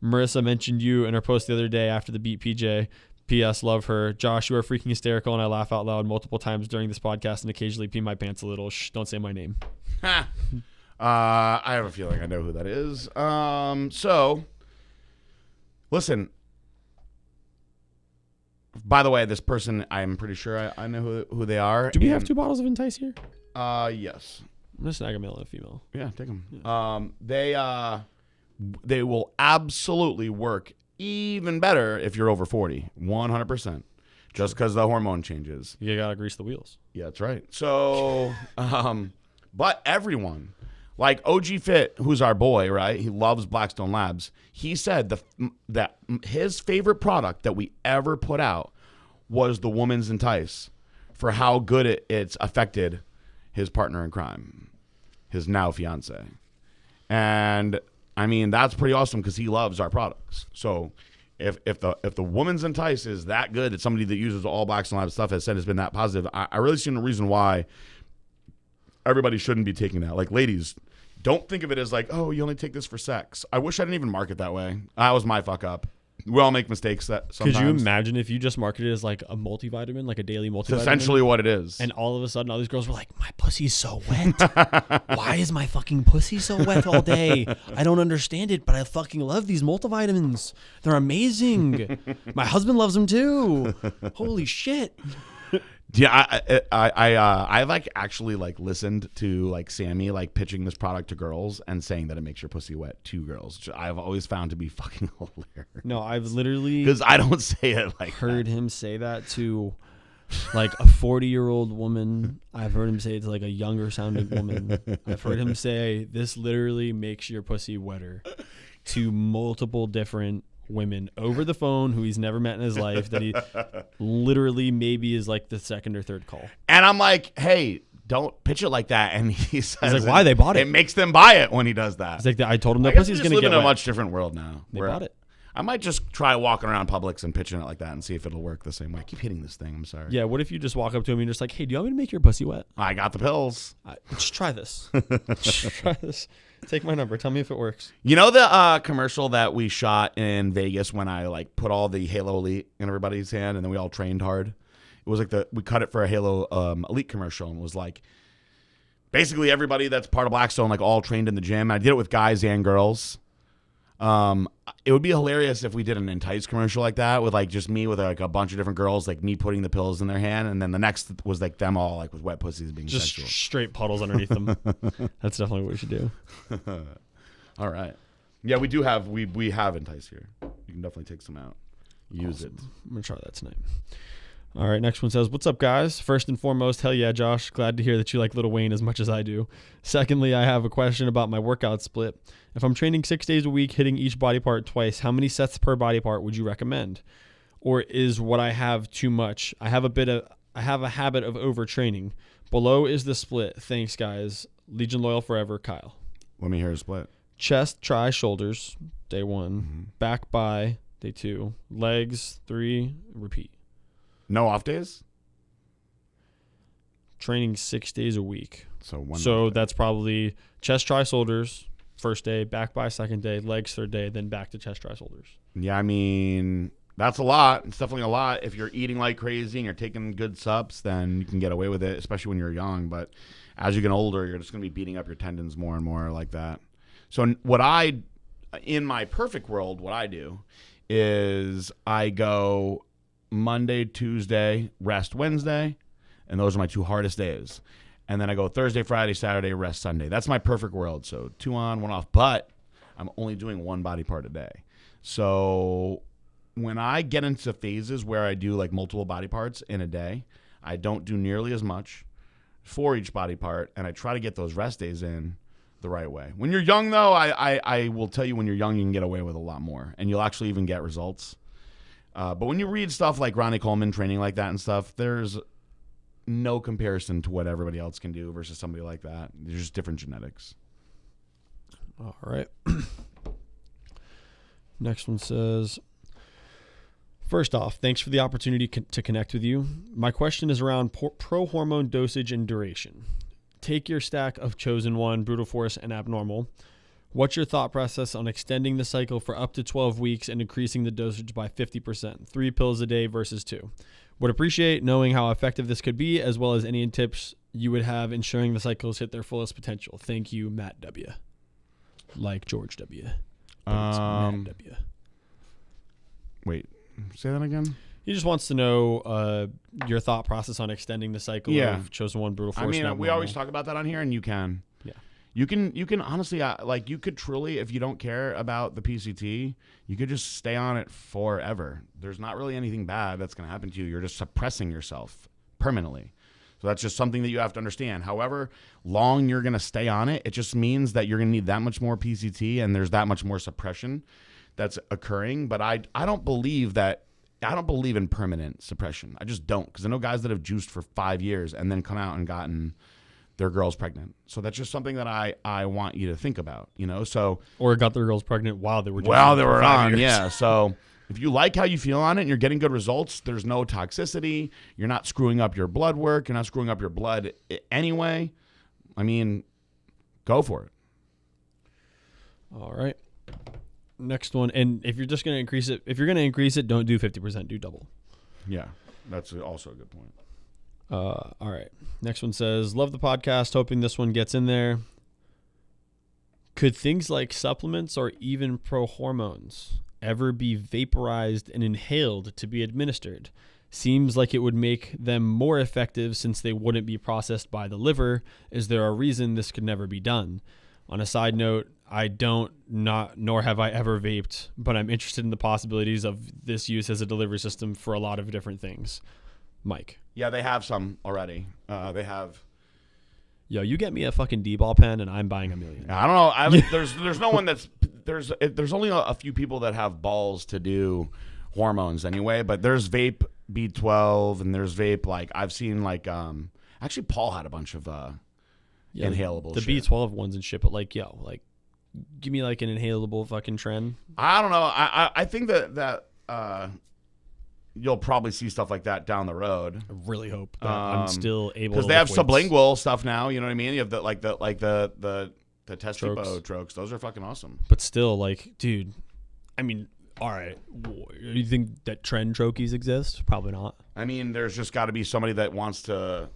S1: Marissa mentioned you in her post the other day after the beat PJ. P.S. Love her. Josh, you are freaking hysterical, and I laugh out loud multiple times during this podcast and occasionally pee my pants a little. Shh, don't say my name.
S2: I have a feeling I know who that is. So, listen. By the way, this person, I'm pretty sure I know who they are.
S1: Do we have 2 bottles of Entice here?
S2: Yes.
S1: I'm going to snag a male and a female.
S2: Yeah, take them. Yeah. They will absolutely work even better if you're over 40, 100%, just because the hormone changes.
S1: You got to grease the wheels.
S2: Yeah, that's right. So, but everyone, like OG Fit, who's our boy, right? He loves Blackstone Labs. He said that his favorite product that we ever put out was the Woman's Entice for how good it's affected his partner in crime, his now fiance. And I mean, that's pretty awesome because he loves our products. So if the Woman's Entice is that good, it's somebody that uses all Blackstone Labs stuff has said has been that positive. I really see no reason why everybody shouldn't be taking that. Like, ladies, don't think of it as like, oh, you only take this for sex. I wish I didn't even market that way. That was my fuck up. We all make mistakes that sometimes.
S1: Could you imagine if you just marketed it as like a multivitamin, like a daily multivitamin?
S2: It's essentially what it is.
S1: And all of a sudden, all these girls were like, my pussy's so wet. Why is my fucking pussy so wet all day? I don't understand it, but I fucking love these multivitamins. They're amazing. My husband loves them too. Holy shit.
S2: Yeah, I've like actually like listened to like Sammy like pitching this product to girls and saying that it makes your pussy wet to girls, which I've always found to be fucking hilarious.
S1: No, I've literally
S2: because I don't say it like
S1: heard him say that to like a 40-year-old woman. I've heard him say it to like a younger sounding woman. I've heard him say this literally makes your pussy wetter to multiple different women over the phone who he's never met in his life, that he literally maybe is like the second or third call.
S2: And I'm like, hey, don't pitch it like that. And he says,
S1: he's like, why? They bought it.
S2: It makes them buy it when he does that.
S1: It's like, I told him that pussy's going to get
S2: in a
S1: wet.
S2: much different world now.
S1: They bought it.
S2: I might just try walking around Publix and pitching it like that and see if it'll work the same way. I keep hitting this thing. I'm sorry.
S1: Yeah, what if you just walk up to him and you're just like, hey, do you want me to make your pussy wet?
S2: I got the pills.
S1: Just try this. Just try this. Take my number. Tell me if it works.
S2: You know the commercial that we shot in Vegas when I like put all the Halo Elite in everybody's hand and then we all trained hard? It was like we cut it for a Halo Elite commercial and it was like basically everybody that's part of Blackstone like all trained in the gym. I did it with guys and girls. It would be hilarious if we did an Entice commercial like that with like just me with like a bunch of different girls, like me putting the pills in their hand, and then the next was like them all like with wet pussies being
S1: just
S2: sexual.
S1: Straight puddles underneath them. That's definitely what we should do.
S2: All right, yeah, we do have we have Entice here. You can definitely take some out, use
S1: Awesome.
S2: it.
S1: I'm gonna try that tonight. All right, next one says, what's up, guys? First and foremost, hell yeah, Josh. Glad to hear that you like Lil Wayne as much as I do. Secondly, I have a question about my workout split. If I'm training 6 days a week, hitting each body part twice, how many sets per body part would you recommend? Or is what I have too much? I have a habit of overtraining. Below is the split. Thanks, guys. Legion Loyal forever, Kyle.
S2: Let me hear a split.
S1: Chest, try, shoulders, day 1.
S2: Mm-hmm.
S1: Back, by, day 2. Legs, 3, repeat.
S2: No off days?
S1: Training 6 days a week.
S2: So
S1: that's probably chest, try, shoulders, first day, back by second day, legs third day, then back to chest, try, shoulders.
S2: Yeah, I mean, that's a lot. It's definitely a lot. If you're eating like crazy and you're taking good subs, then you can get away with it, especially when you're young. But as you get older, you're just going to be beating up your tendons more and more like that. So in my perfect world, what I do is I go Monday, Tuesday, rest Wednesday, and those are my 2 hardest days. And then I go Thursday, Friday, Saturday, rest Sunday. That's my perfect world. So 2 on, 1 off. But I'm only doing 1 body part a day. So when I get into phases where I do like multiple body parts in a day, I don't do nearly as much for each body part, and I try to get those rest days in the right way. When you're young, though, I will tell you, when you're young, you can get away with a lot more, and you'll actually even get results. But when you read stuff like Ronnie Coleman training like that and stuff, there's no comparison to what everybody else can do versus somebody like that. There's just different genetics.
S1: All right. Next one says, first off, thanks for the opportunity to connect with you. My question is around Prohormone dosage and duration. Take your stack of Chosen One, Brutal Force, and Abnormal. What's your thought process on extending the cycle for up to 12 weeks and increasing the dosage by 50%, 3 pills a day versus 2? Would appreciate knowing how effective this could be, as well as any tips you would have ensuring the cycles hit their fullest potential. Thank you, Matt W. Like George W. But it's Matt W.
S2: Wait, say that again?
S1: He just wants to know your thought process on extending the cycle of Chosen One, Brutal Force.
S2: I mean,
S1: and
S2: we always talk about that on here, and you can.
S1: Yeah.
S2: You can honestly, like, you could truly, if you don't care about the PCT, you could just stay on it forever. There's not really anything bad that's going to happen to you. You're just suppressing yourself permanently. So that's just something that you have to understand. However long you're going to stay on it, it just means that you're going to need that much more PCT, and there's that much more suppression that's occurring. But I don't believe in permanent suppression. I just don't, because I know guys that have juiced for 5 years and then come out and gotten their girls pregnant. So that's just something that I want you to think about, you know. So
S1: or got their girls pregnant while they were
S2: on,
S1: years.
S2: yeah. So if you like how you feel on it and you're getting good results, there's no toxicity. You're not screwing up your blood work. You're not screwing up your blood anyway. I mean, go for it.
S1: All right. Next one. And if you're just going to increase it, don't do 50%, do double.
S2: Yeah, that's also a good point.
S1: All right. Next one says, love the podcast. Hoping this one gets in there. Could things like supplements or even prohormones ever be vaporized and inhaled to be administered? Seems like it would make them more effective since they wouldn't be processed by the liver. Is there a reason this could never be done? On a side note, nor have I ever vaped, but I'm interested in the possibilities of this use as a delivery system for a lot of different things. Mike.
S2: Yeah, they have some already. They have.
S1: Yo, you get me a fucking D-ball pen and I'm buying $1 million.
S2: I don't know. There's no one that's there's only a few people that have balls to do hormones anyway. But there's vape B12 and there's vape, like I've seen, like actually Paul had a bunch of inhalable.
S1: The
S2: shit.
S1: B12 ones and shit. But like, yo, like give me like an inhalable fucking trend.
S2: I don't know. I think that you'll probably see stuff like that down the road.
S1: I really hope that I'm still able to,
S2: because they have sublingual stuff now. You know what I mean? You have the test trochs. Those are fucking awesome.
S1: But still, like, dude, I mean, all right. You think that trend trochees exist? Probably not.
S2: I mean, there's just got to be somebody that wants to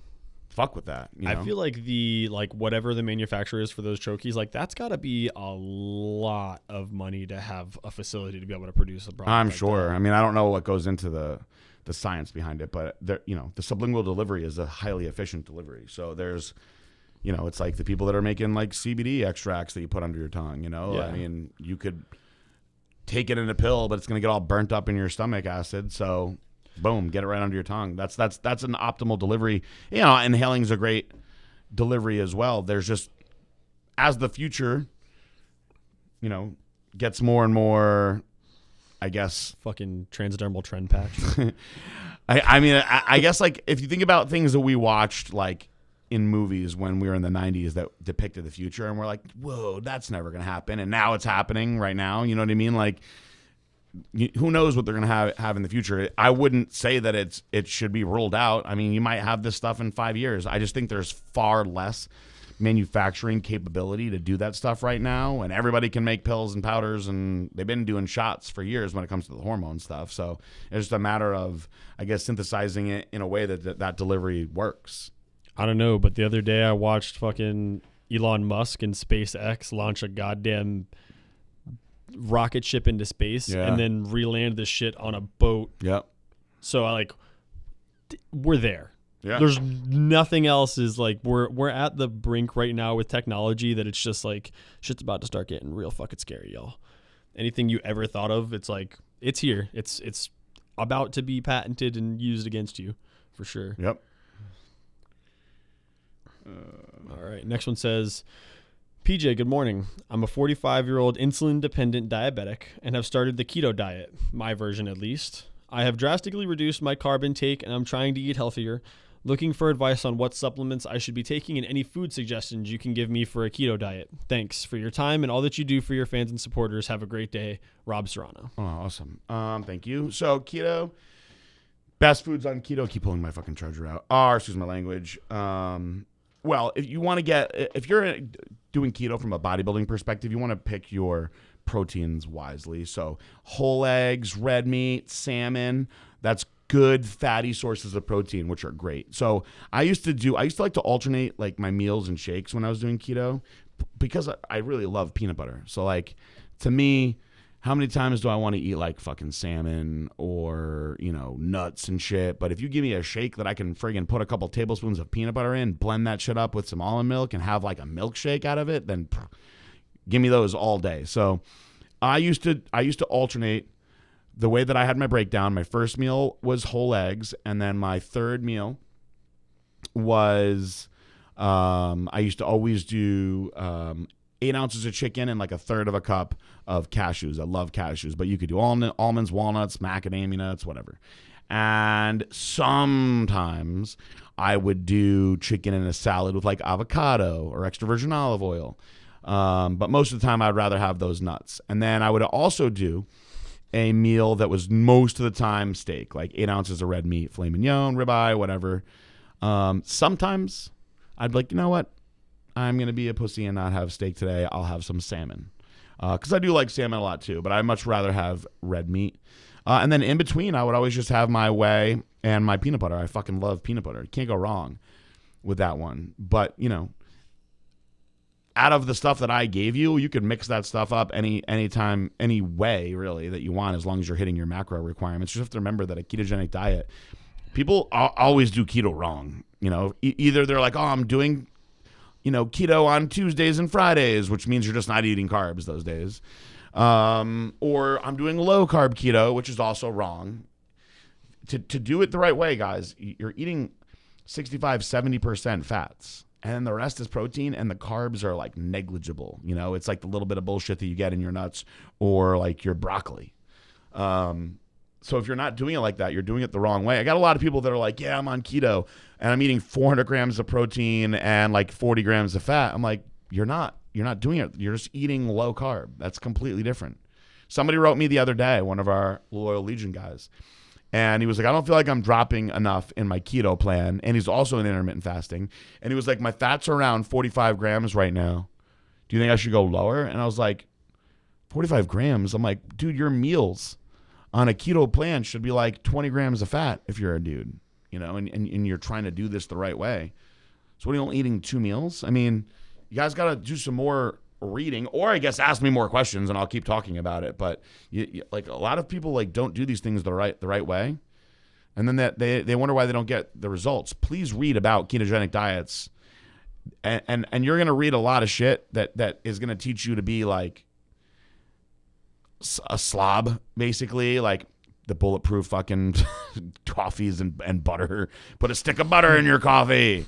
S2: fuck with that. You know?
S1: I feel like whatever the manufacturer is for those trochees, like that's got to be a lot of money to have a facility to be able to produce a product.
S2: I'm
S1: like
S2: sure.
S1: that.
S2: I mean, I don't know what goes into the science behind it, but the sublingual delivery is a highly efficient delivery. So there's, it's like the people that are making like CBD extracts that you put under your tongue.
S1: Yeah.
S2: I mean, you could take it in a pill, but it's going to get all burnt up in your stomach acid. So boom, get it right under your tongue. That's an optimal delivery. Inhaling is a great delivery as well. There's just, as the future, gets more and more, I guess.
S1: Fucking transdermal trend patch.
S2: I guess, like, if you think about things that we watched, like, in movies when we were in the 90s that depicted the future, and we're like, whoa, that's never going to happen. And now it's happening right now. You know what I mean? Like, who knows what they're going to have in the future. I wouldn't say that it should be ruled out. I mean, you might have this stuff in 5 years. I just think there's far less manufacturing capability to do that stuff right now, and everybody can make pills and powders, and they've been doing shots for years when it comes to the hormone stuff. So it's just a matter of, I guess, synthesizing it in a way that delivery works.
S1: I don't know, but the other day I watched fucking Elon Musk and SpaceX launch a goddamn rocket ship into space and then re-land the shit on a boat.
S2: Yep.
S1: So we're there.
S2: Yeah.
S1: There's nothing else is like we're at the brink right now with technology that it's just like shit's about to start getting real fucking scary, y'all. Anything you ever thought of, it's like it's here. It's about to be patented and used against you for sure.
S2: Yep.
S1: All right. Next one says, PJ, good morning. I'm a 45-year-old insulin-dependent diabetic and have started the keto diet, my version at least. I have drastically reduced my carb intake and I'm trying to eat healthier. Looking for advice on what supplements I should be taking and any food suggestions you can give me for a keto diet. Thanks for your time and all that you do for your fans and supporters. Have a great day. Rob Serrano.
S2: Oh, awesome. Thank you. So keto, best foods on keto. Keep pulling my fucking charger out. Excuse my language. Well, if you want to if you're doing keto from a bodybuilding perspective, you want to pick your proteins wisely. So whole eggs, red meat, salmon, that's good fatty sources of protein, which are great. So I used to like to alternate like my meals and shakes when I was doing keto because I really love peanut butter. So like to me, how many times do I want to eat like fucking salmon or, nuts and shit? But if you give me a shake that I can friggin' put a couple tablespoons of peanut butter in, blend that shit up with some almond milk and have like a milkshake out of it, then give me those all day. So I used to alternate the way that I had my breakdown. My first meal was whole eggs, and then my third meal was I used to always do 8 ounces of chicken and like a third of a cup of cashews. I love cashews, but you could do almonds, walnuts, macadamia nuts, whatever. And sometimes I would do chicken in a salad with like avocado or extra virgin olive oil. But most of the time I'd rather have those nuts. And then I would also do a meal that was most of the time steak, like 8 ounces of red meat, filet mignon, ribeye, whatever. Sometimes I'd be like, you know what? I'm going to be a pussy and not have steak today. I'll have some salmon. Because I do like salmon a lot too, but I'd much rather have red meat. And then in between, I would always just have my whey and my peanut butter. I fucking love peanut butter. Can't go wrong with that one. But, out of the stuff that I gave you, you could mix that stuff up anytime, any way really that you want, as long as you're hitting your macro requirements. You just have to remember that a ketogenic diet, people always do keto wrong. Either they're like, oh, I'm doing, keto on Tuesdays and Fridays, which means you're just not eating carbs those days. Or I'm doing low carb keto, which is also wrong. To do it the right way, guys, you're eating 65, 70% fats. And the rest is protein, and the carbs are like negligible. It's like the little bit of bullshit that you get in your nuts or like your broccoli. So if you're not doing it like that, you're doing it the wrong way. I got a lot of people that are like, yeah, I'm on keto and I'm eating 400 grams of protein and like 40 grams of fat. I'm like, you're not doing it. You're just eating low carb. That's completely different. Somebody wrote me the other day, one of our Loyal Legion guys, and he was like, I don't feel like I'm dropping enough in my keto plan. And he's also in intermittent fasting. And he was like, my fats are around 45 grams right now. Do you think I should go lower? And I was like, 45 grams? I'm like, dude, your meals on a keto plan should be like 20 grams of fat if you're a dude, and you're trying to do this the right way. So what are you only eating 2 meals? I mean, you guys got to do some more reading, or I guess ask me more questions and I'll keep talking about it. But like a lot of people like don't do these things the right way, and then they wonder why they don't get the results. Please read about ketogenic diets, and you're gonna read a lot of shit that is gonna teach you to be like a slob, basically, like the bulletproof fucking coffees and butter. Put a stick of butter in your coffee.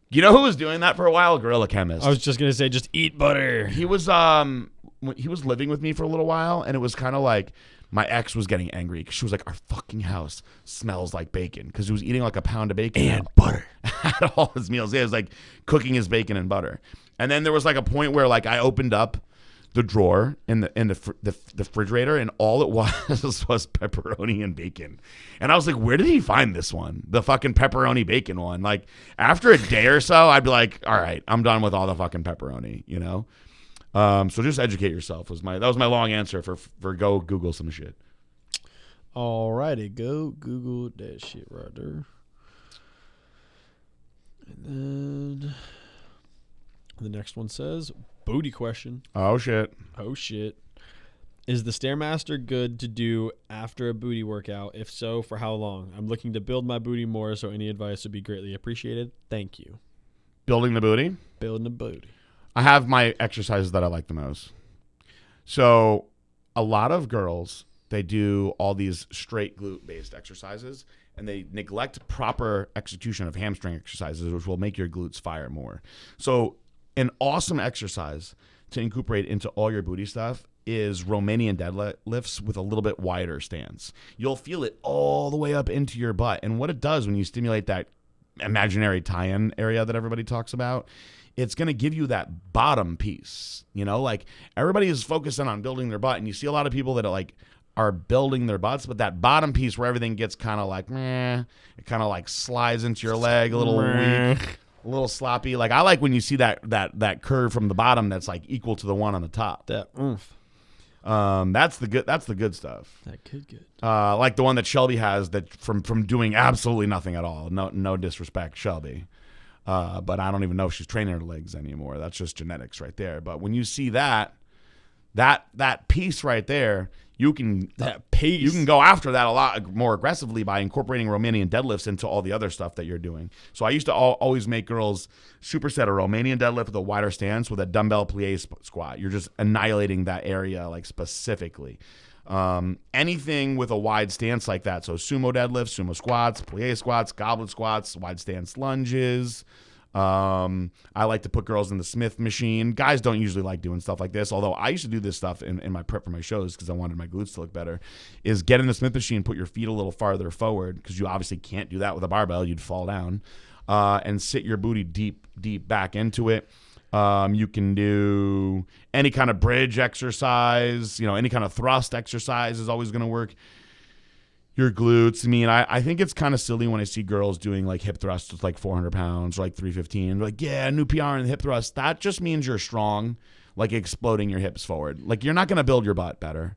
S2: You know who was doing that for a while? Gorilla Chemist.
S1: I was just gonna say, just eat butter.
S2: He was living with me for a little while, and it was kind of like my ex was getting angry because she was like, our fucking house smells like bacon, because he was eating like a pound of bacon
S1: and butter
S2: at all his meals. Yeah, it was like cooking his bacon and butter. And then there was like a point where like I opened up the drawer in the refrigerator, and all it was pepperoni and bacon. And I was like, where did he find this one? The fucking pepperoni bacon one. Like after a day or so, I'd be like, all right, I'm done with all the fucking pepperoni, So just educate yourself that was my long answer for go Google some shit.
S1: Alrighty, go Google that shit right there. And then the next one says, booty question.
S2: Oh shit.
S1: Is the Stairmaster good to do after a booty workout? If so, for how long? I'm looking to build my booty more, so any advice would be greatly appreciated. Thank you.
S2: Building the booty?
S1: Building the booty.
S2: I have my exercises that I like the most. So a lot of girls They do all these straight glute-based exercises, and they neglect proper execution of hamstring exercises, which will make your glutes fire more. So an awesome exercise to incorporate into all your booty stuff is Romanian deadlifts with a little bit wider stance. You'll feel it all the way up into your butt. And what it does when you stimulate that imaginary tie-in area that everybody talks about, it's going to give you that bottom piece. You know, like everybody is focusing on building their butt, and you see a lot of people that are building their butts, but that bottom piece where everything gets kind of like, meh, it kind of like slides into your leg a little weak, a little sloppy. Like I like when you see that curve from the bottom that's like equal to the one on the top.
S1: That oomph.
S2: That's the good stuff.
S1: That could good.
S2: Like the one that Shelby has that from doing absolutely nothing at all. No disrespect, Shelby. But I don't even know if she's training her legs anymore. That's just genetics right there. But when you see that piece right there, you can go after that a lot more aggressively by incorporating Romanian deadlifts into all the other stuff that you're doing. So I used to always make girls superset a Romanian deadlift with a wider stance with a dumbbell plie squat. You're just annihilating that area like specifically. Anything with a wide stance like that, so sumo deadlifts, sumo squats, plie squats, goblet squats, wide stance lunges. I like to put girls in the Smith machine. Guys don't usually like doing stuff like this, although I used to do this stuff in my prep for my shows because I wanted my glutes to look better, is get in the Smith machine, put your feet a little farther forward because you obviously can't do that with a barbell. You'd fall down, and sit your booty deep back into it. You can do any kind of bridge exercise, any kind of thrust exercise is always going to work your glutes. I mean, I think it's kind of silly when I see girls doing like hip thrusts with like 400 pounds or like 315. Like, yeah, new PR in the hip thrust. That just means you're strong, like exploding your hips forward. Like you're not going to build your butt better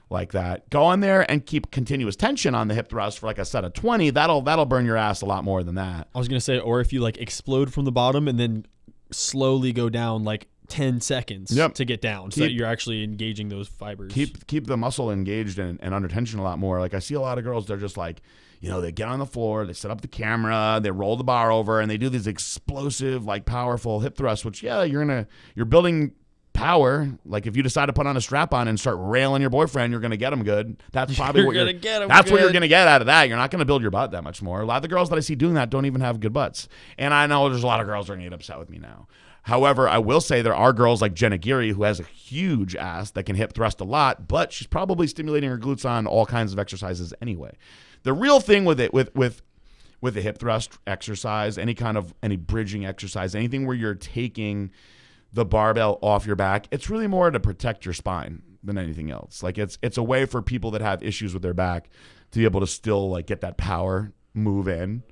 S2: like that. Go in there and keep continuous tension on the hip thrust for like a set of 20. That'll burn your ass a lot more than that.
S1: I was going to say, or if you like explode from the bottom and then slowly go down like 10 seconds to get down so that you're actually engaging those fibers.
S2: Keep the muscle engaged and under tension a lot more. Like I see a lot of girls, they're just like, they get on the floor, they set up the camera, they roll the bar over, and they do these explosive, like powerful hip thrusts, which you're building power. Like if you decide to put on a strap on and start railing your boyfriend, you're going to get him good. That's probably what you're going to get. That's what you're going to get out of that. You're not going to build your butt that much more. A lot of the girls that I see doing that don't even have good butts. And I know there's a lot of girls that are going to get upset with me now. However, I will say there are girls like Jenna Geary who has a huge ass that can hip thrust a lot, but she's probably stimulating her glutes on all kinds of exercises anyway. The real thing with it, with the hip thrust exercise, any bridging exercise, anything where you're taking the barbell off your back, it's really more to protect your spine than anything else. Like it's a way for people that have issues with their back to be able to still like get that power move in.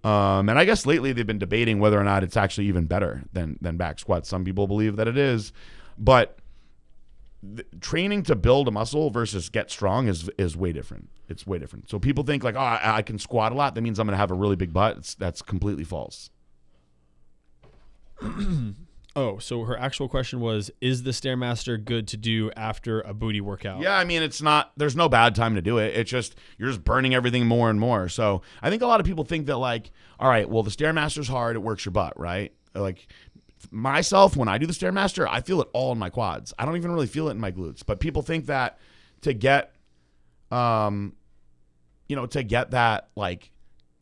S2: And I guess lately they've been debating whether or not it's actually even better than back squats. Some people believe that it is, but training to build a muscle versus get strong is way different. It's way different. So people think like, oh, I can squat a lot, that means I'm going to have a really big butt. That's completely false.
S1: Oh, so her actual question was, is the Stairmaster good to do after a booty workout?
S2: Yeah, I mean, there's no bad time to do it. It's just, you're just burning everything more and more. So I think a lot of people think that like, all right, well, the Stairmaster's hard, it works your butt, right? Like myself, when I do the Stairmaster, I feel it all in my quads. I don't even really feel it in my glutes. But people think that to get that like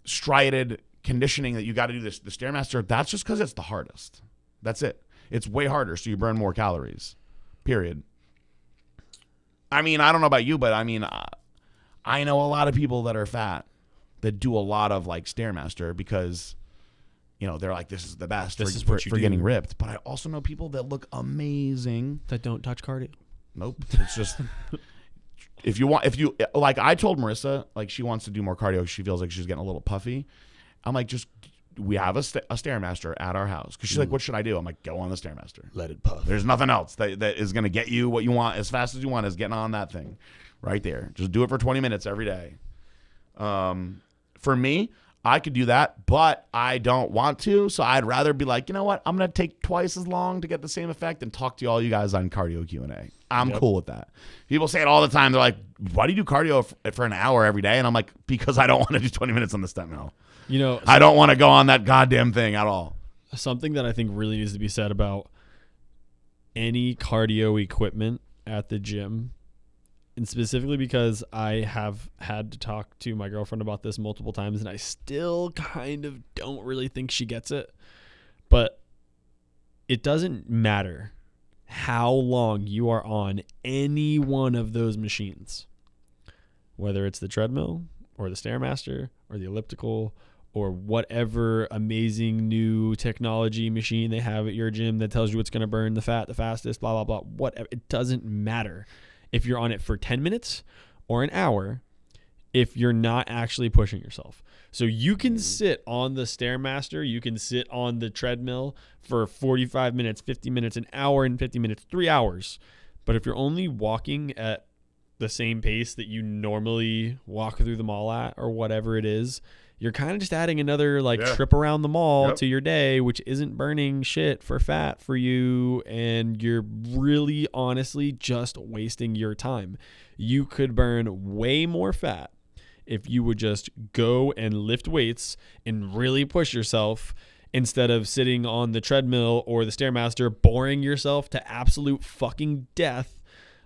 S2: striated conditioning that you got to do the Stairmaster, that's just because it's the hardest. That's it. It's way harder, so you burn more calories, period. I mean, I don't know about you, but I mean, I know a lot of people that are fat that do a lot of like Stairmaster because, they're like, this is the best for getting ripped. But I also know people that look amazing.
S1: That don't touch cardio.
S2: Nope. It's just, like I told Marissa, like she wants to do more cardio. She feels like she's getting a little puffy. I'm like, we have a Stairmaster at our house. Because she's like, what should I do? I'm like, go on the Stairmaster.
S1: Let it puff.
S2: There's nothing else that is going to get you what you want as fast as you want is getting on that thing right there. Just do it for 20 minutes every day. For me, I could do that, but I don't want to. So I'd rather be like, you know what? I'm going to take twice as long to get the same effect and talk to all you guys on cardio Q&A. I'm cool with that. People say it all the time. They're like, why do you do cardio for an hour every day? And I'm like, because I don't want to do 20 minutes on the step mill. I don't want to go on that goddamn thing at all.
S1: Something that I think really needs to be said about any cardio equipment at the gym and specifically because I have had to talk to my girlfriend about this multiple times, and I still kind of don't really think she gets it. But it doesn't matter how long you are on any one of those machines, whether it's the treadmill or the Stairmaster or the elliptical or whatever amazing new technology machine they have at your gym that tells you what's going to burn the fat the fastest, blah, blah, blah, whatever. It doesn't matter if you're on it for 10 minutes or an hour if you're not actually pushing yourself. So you can sit on the Stairmaster, you can sit on the treadmill for 45 minutes, 50 minutes, an hour and 50 minutes, 3 hours. But if you're only walking at the same pace that you normally walk through the mall at or whatever it is, you're kind of just adding another trip around the mall to your day, which isn't burning shit for fat for you. And you're really honestly just wasting your time. You could burn way more fat if you would just go and lift weights and really push yourself instead of sitting on the treadmill or the Stairmaster, boring yourself to absolute fucking death,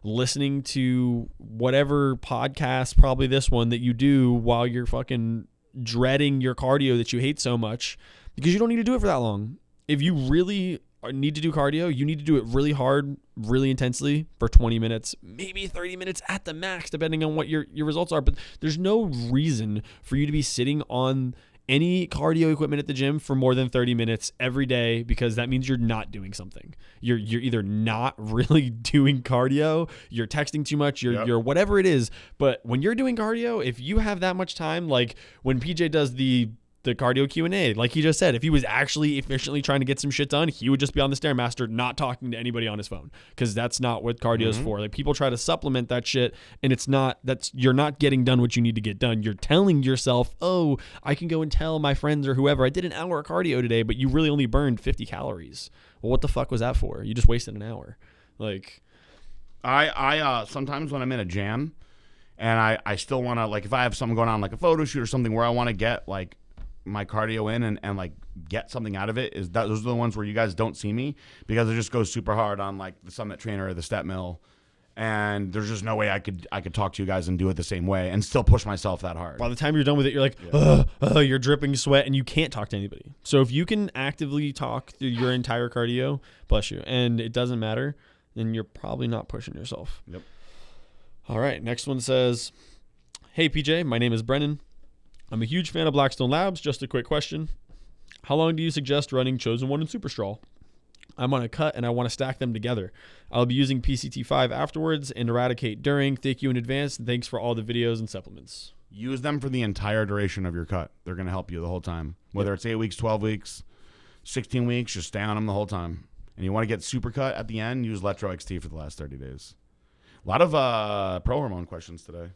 S1: listening to whatever podcast, probably this one, that you do while you're fucking dreading your cardio that you hate so much, because you don't need to do it for that long. If you really need to do cardio, you need to do it really hard, really intensely for 20 minutes, maybe 30 minutes at the max, depending on what your results are. But there's no reason for you to be sitting on any cardio equipment at the gym for more than 30 minutes every day, because that means you're not doing something. You're either not really doing cardio, you're texting too much, you're whatever it is. But when you're doing cardio, if you have that much time, like when PJ does the cardio Q&A, like he just said, if he was actually efficiently trying to get some shit done, he would just be on the Stairmaster, not talking to anybody on his phone, because that's not what cardio is for. Like, people try to supplement that shit, and you're not getting done what you need to get done. You're telling yourself, oh, I can go and tell my friends or whoever I did an hour of cardio today, but you really only burned 50 calories. Well, what the fuck was that for? You just wasted an hour. Like,
S2: I sometimes when I'm in a jam and I still want to, like, if I have something going on, like a photo shoot or something where I want to get like my cardio in and like get something out of it, those are the ones where you guys don't see me, because it just goes super hard on like the Summit Trainer or the Step Mill, and there's just no way I could talk to you guys and do it the same way and still push myself that hard.
S1: By the time you're done with it, you're like, you're dripping sweat and you can't talk to anybody. So if you can actively talk through your entire cardio, bless you, and it doesn't matter, then you're probably not pushing yourself.
S2: Yep.
S1: All right, next one says, hey PJ, my name is Brennan. I'm a huge fan of Blackstone Labs. Just a quick question. How long do you suggest running Chosen 1 and Super Straw? I'm on a cut and I want to stack them together. I'll be using PCT5 afterwards and Eradicate during. Thank you in advance, and thanks for all the videos and supplements.
S2: Use them for the entire duration of your cut. They're going to help you the whole time. Whether it's 8 weeks, 12 weeks, 16 weeks, just stay on them the whole time. And you want to get super cut at the end, use Letro XT for the last 30 days. A lot of Prohormone questions today.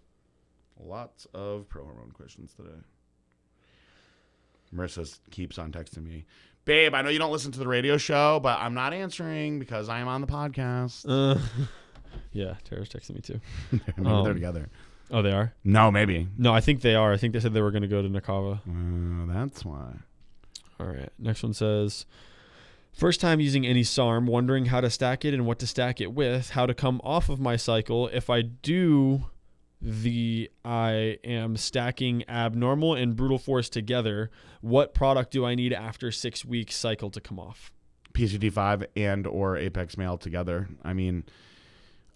S2: Lots of Prohormone questions today. Marissa keeps on texting me, babe, I know you don't listen to the radio show, but I'm not answering because I am on the podcast.
S1: Yeah, Tara's texting me too.
S2: Maybe they're together.
S1: Oh, they are?
S2: No, maybe.
S1: No, I think they are. I think they said they were going to go to Nakava.
S2: That's why.
S1: All right. Next one says, first time using any SARM, wondering how to stack it and what to stack it with, how to come off of my cycle. If I do I am stacking abnormal and brutal force together, what product do I need after 6 weeks cycle to come off?
S2: PCT5 and or Apex Male together. I mean,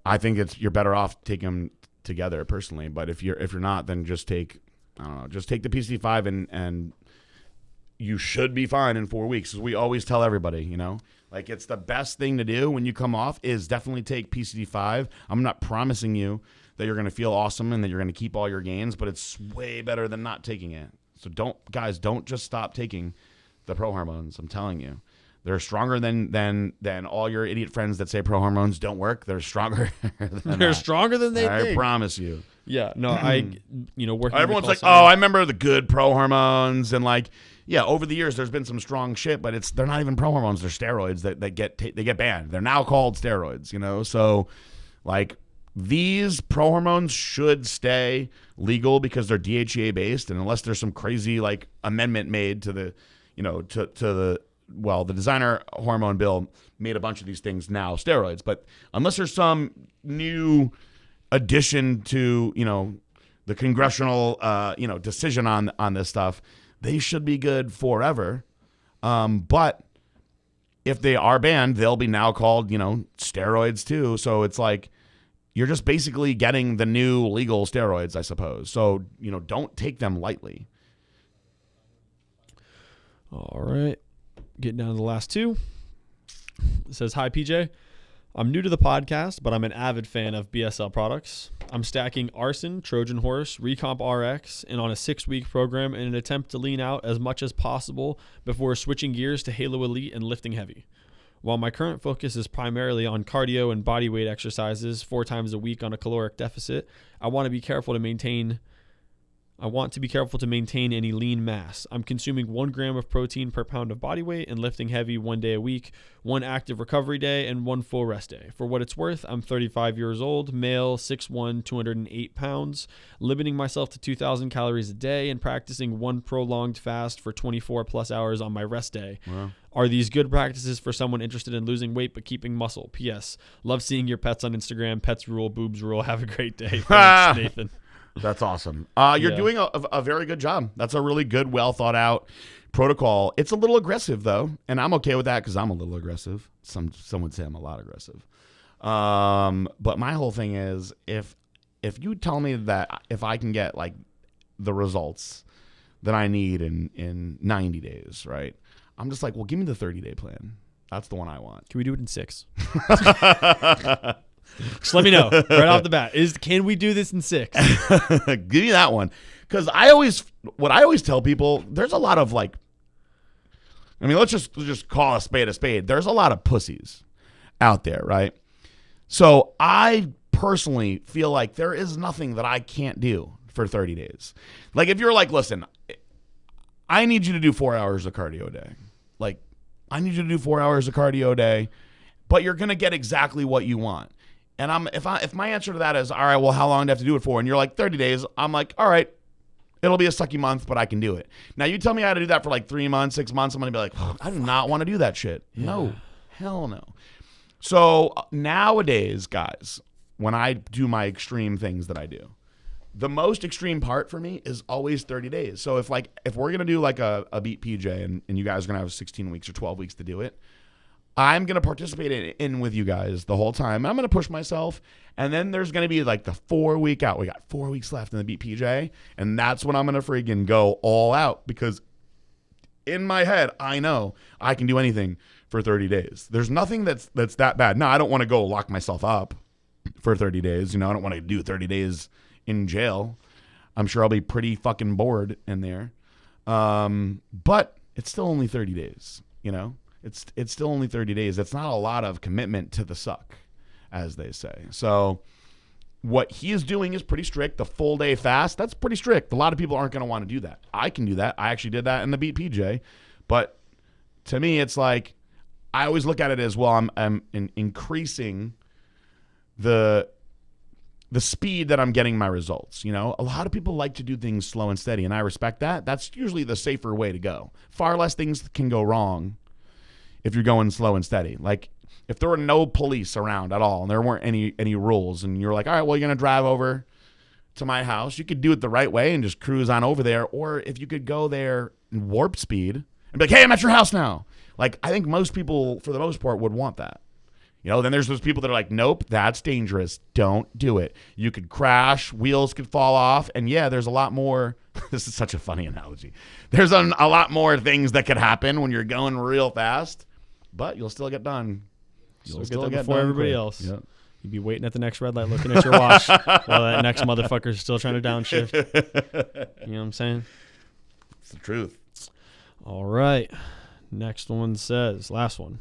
S2: I think you're better off taking them together personally, but if you're not, then just take the PCT5 and you should be fine in 4 weeks. As we always tell everybody, like, it's the best thing to do when you come off is definitely take PCT5. I'm not promising you that you're going to feel awesome and that you're going to keep all your gains, but it's way better than not taking it. So don't just stop taking the Prohormones. I'm telling you, they're stronger than all your idiot friends that say Prohormones don't work. They're stronger.
S1: They're stronger than they think.
S2: I promise you.
S1: Yeah. No, working.
S2: Everyone's like, I remember the good Prohormones, and like, yeah, over the years there's been some strong shit, but they're not even Prohormones. They're steroids that get banned. They're now called steroids. So like, these Prohormones should stay legal because they're DHEA based, and unless there's some crazy like amendment made to the, the designer hormone bill made a bunch of these things now steroids, but unless there's some new addition to, the congressional, decision on this stuff, they should be good forever. But if they are banned, they'll be now called, steroids too. So it's like you're just basically getting the new legal steroids, I suppose. So, don't take them lightly.
S1: All right. Getting down to the last two. It says, "Hi, PJ. I'm new to the podcast, but I'm an avid fan of BSL products. I'm stacking Arson, Trojan Horse, Recomp RX, and on a 6-week program in an attempt to lean out as much as possible before switching gears to Halo Elite and lifting heavy. While my current focus is primarily on cardio and body weight exercises 4 times a week on a caloric deficit, I want to be careful to maintain any lean mass. I'm consuming 1 gram of protein per pound of body weight and lifting heavy 1 day a week, 1 active recovery day, and 1 full rest day. For what it's worth, I'm 35 years old, male, 6'1", 208 pounds, limiting myself to 2,000 calories a day and practicing 1 prolonged fast for 24 plus hours on my rest day.
S2: Wow.
S1: Are these good practices for someone interested in losing weight but keeping muscle? P.S. Love seeing your pets on Instagram. Pets rule, boobs rule. Have a great day." Thanks, Nathan.
S2: That's awesome. You're doing a very good job. That's a really good, well thought out protocol. It's a little aggressive though, and I'm okay with that because I'm a little aggressive. Some would say I'm a lot aggressive. But my whole thing is if you tell me that if I can get like the results that I need in 90 days, right? I'm just like, well, give me the 30-day plan. That's the one I want.
S1: Can we do it in 6? Just let me know right off the bat. Can we do this in 6?
S2: Give me that one. Because I always tell people, there's a lot of let's just call a spade a spade. There's a lot of pussies out there, right? So I personally feel like there is nothing that I can't do for 30 days. Like if you're like, listen, I need you to do 4 hours of cardio a day. Like I need you to do 4 hours of cardio a day, but you're going to get exactly what you want. And if my answer to that is, all right, well, how long do I have to do it for? And you're like 30 days, I'm like, all right, it'll be a sucky month, but I can do it. Now you tell me I had to do that for like 3 months, 6 months, I'm going to be like, oh, I do not want to do that shit. Yeah. No, hell no. So nowadays, guys, when I do my extreme things that I do, the most extreme part for me is always 30 days. So if we're going to do like a beat PJ and you guys are going to have 16 weeks or 12 weeks to do it, I'm going to participate in with you guys the whole time. I'm going to push myself. And then there's going to be like the 4 week out. We got 4 weeks left in the beat PJ. And that's when I'm going to friggin' go all out because in my head, I know I can do anything for 30 days. There's nothing that's that bad. No, I don't want to go lock myself up for 30 days. I don't want to do 30 days in jail. I'm sure I'll be pretty fucking bored in there. But it's still only 30 days, It's still only 30 days. That's not a lot of commitment to the suck, as they say. So what he is doing is pretty strict. The full day fast, that's pretty strict. A lot of people aren't going to want to do that. I can do that. I actually did that in the Beat PJ. But to me, it's like I always look at it as, well, I'm increasing the speed that I'm getting my results. A lot of people like to do things slow and steady, and I respect that. That's usually the safer way to go. Far less things can go wrong if you're going slow and steady. Like if there were no police around at all and there weren't any rules and you're like, all right, well, you're going to drive over to my house, you could do it the right way and just cruise on over there. Or if you could go there in warp speed and be like, hey, I'm at your house now. Like I think most people, for the most part, would want that. Then there's those people that are like, nope, that's dangerous. Don't do it. You could crash, wheels could fall off. And yeah, there's a lot more. This is such a funny analogy. There's a lot more things that could happen when you're going real fast. But you'll still get done.
S1: You'll still get before everybody else. Yep. You'd be waiting at the next red light looking at your watch while that next motherfucker's still trying to downshift. You know what I'm saying?
S2: It's the truth.
S1: All right. Next one says, last one.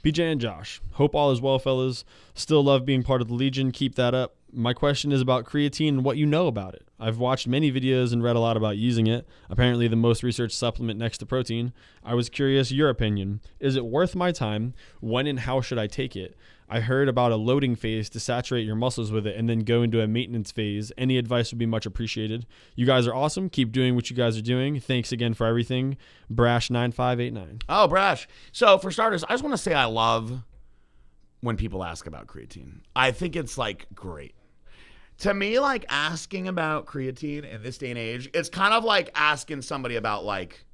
S1: BJ and Josh, hope all is well, fellas. Still love being part of the Legion. Keep that up. My question is about creatine and what you know about it. I've watched many videos and read a lot about using it. Apparently the most researched supplement next to protein. I was curious your opinion. Is it worth my time? When and how should I take it? I heard about a loading phase to saturate your muscles with it and then go into a maintenance phase. Any advice would be much appreciated. You guys are awesome. Keep doing what you guys are doing. Thanks again for everything. Brash9589.
S2: Oh, Brash. So for starters, I just want to say I love when people ask about creatine. I think it's like great. To me, like asking about creatine in this day and age, it's kind of like asking somebody about like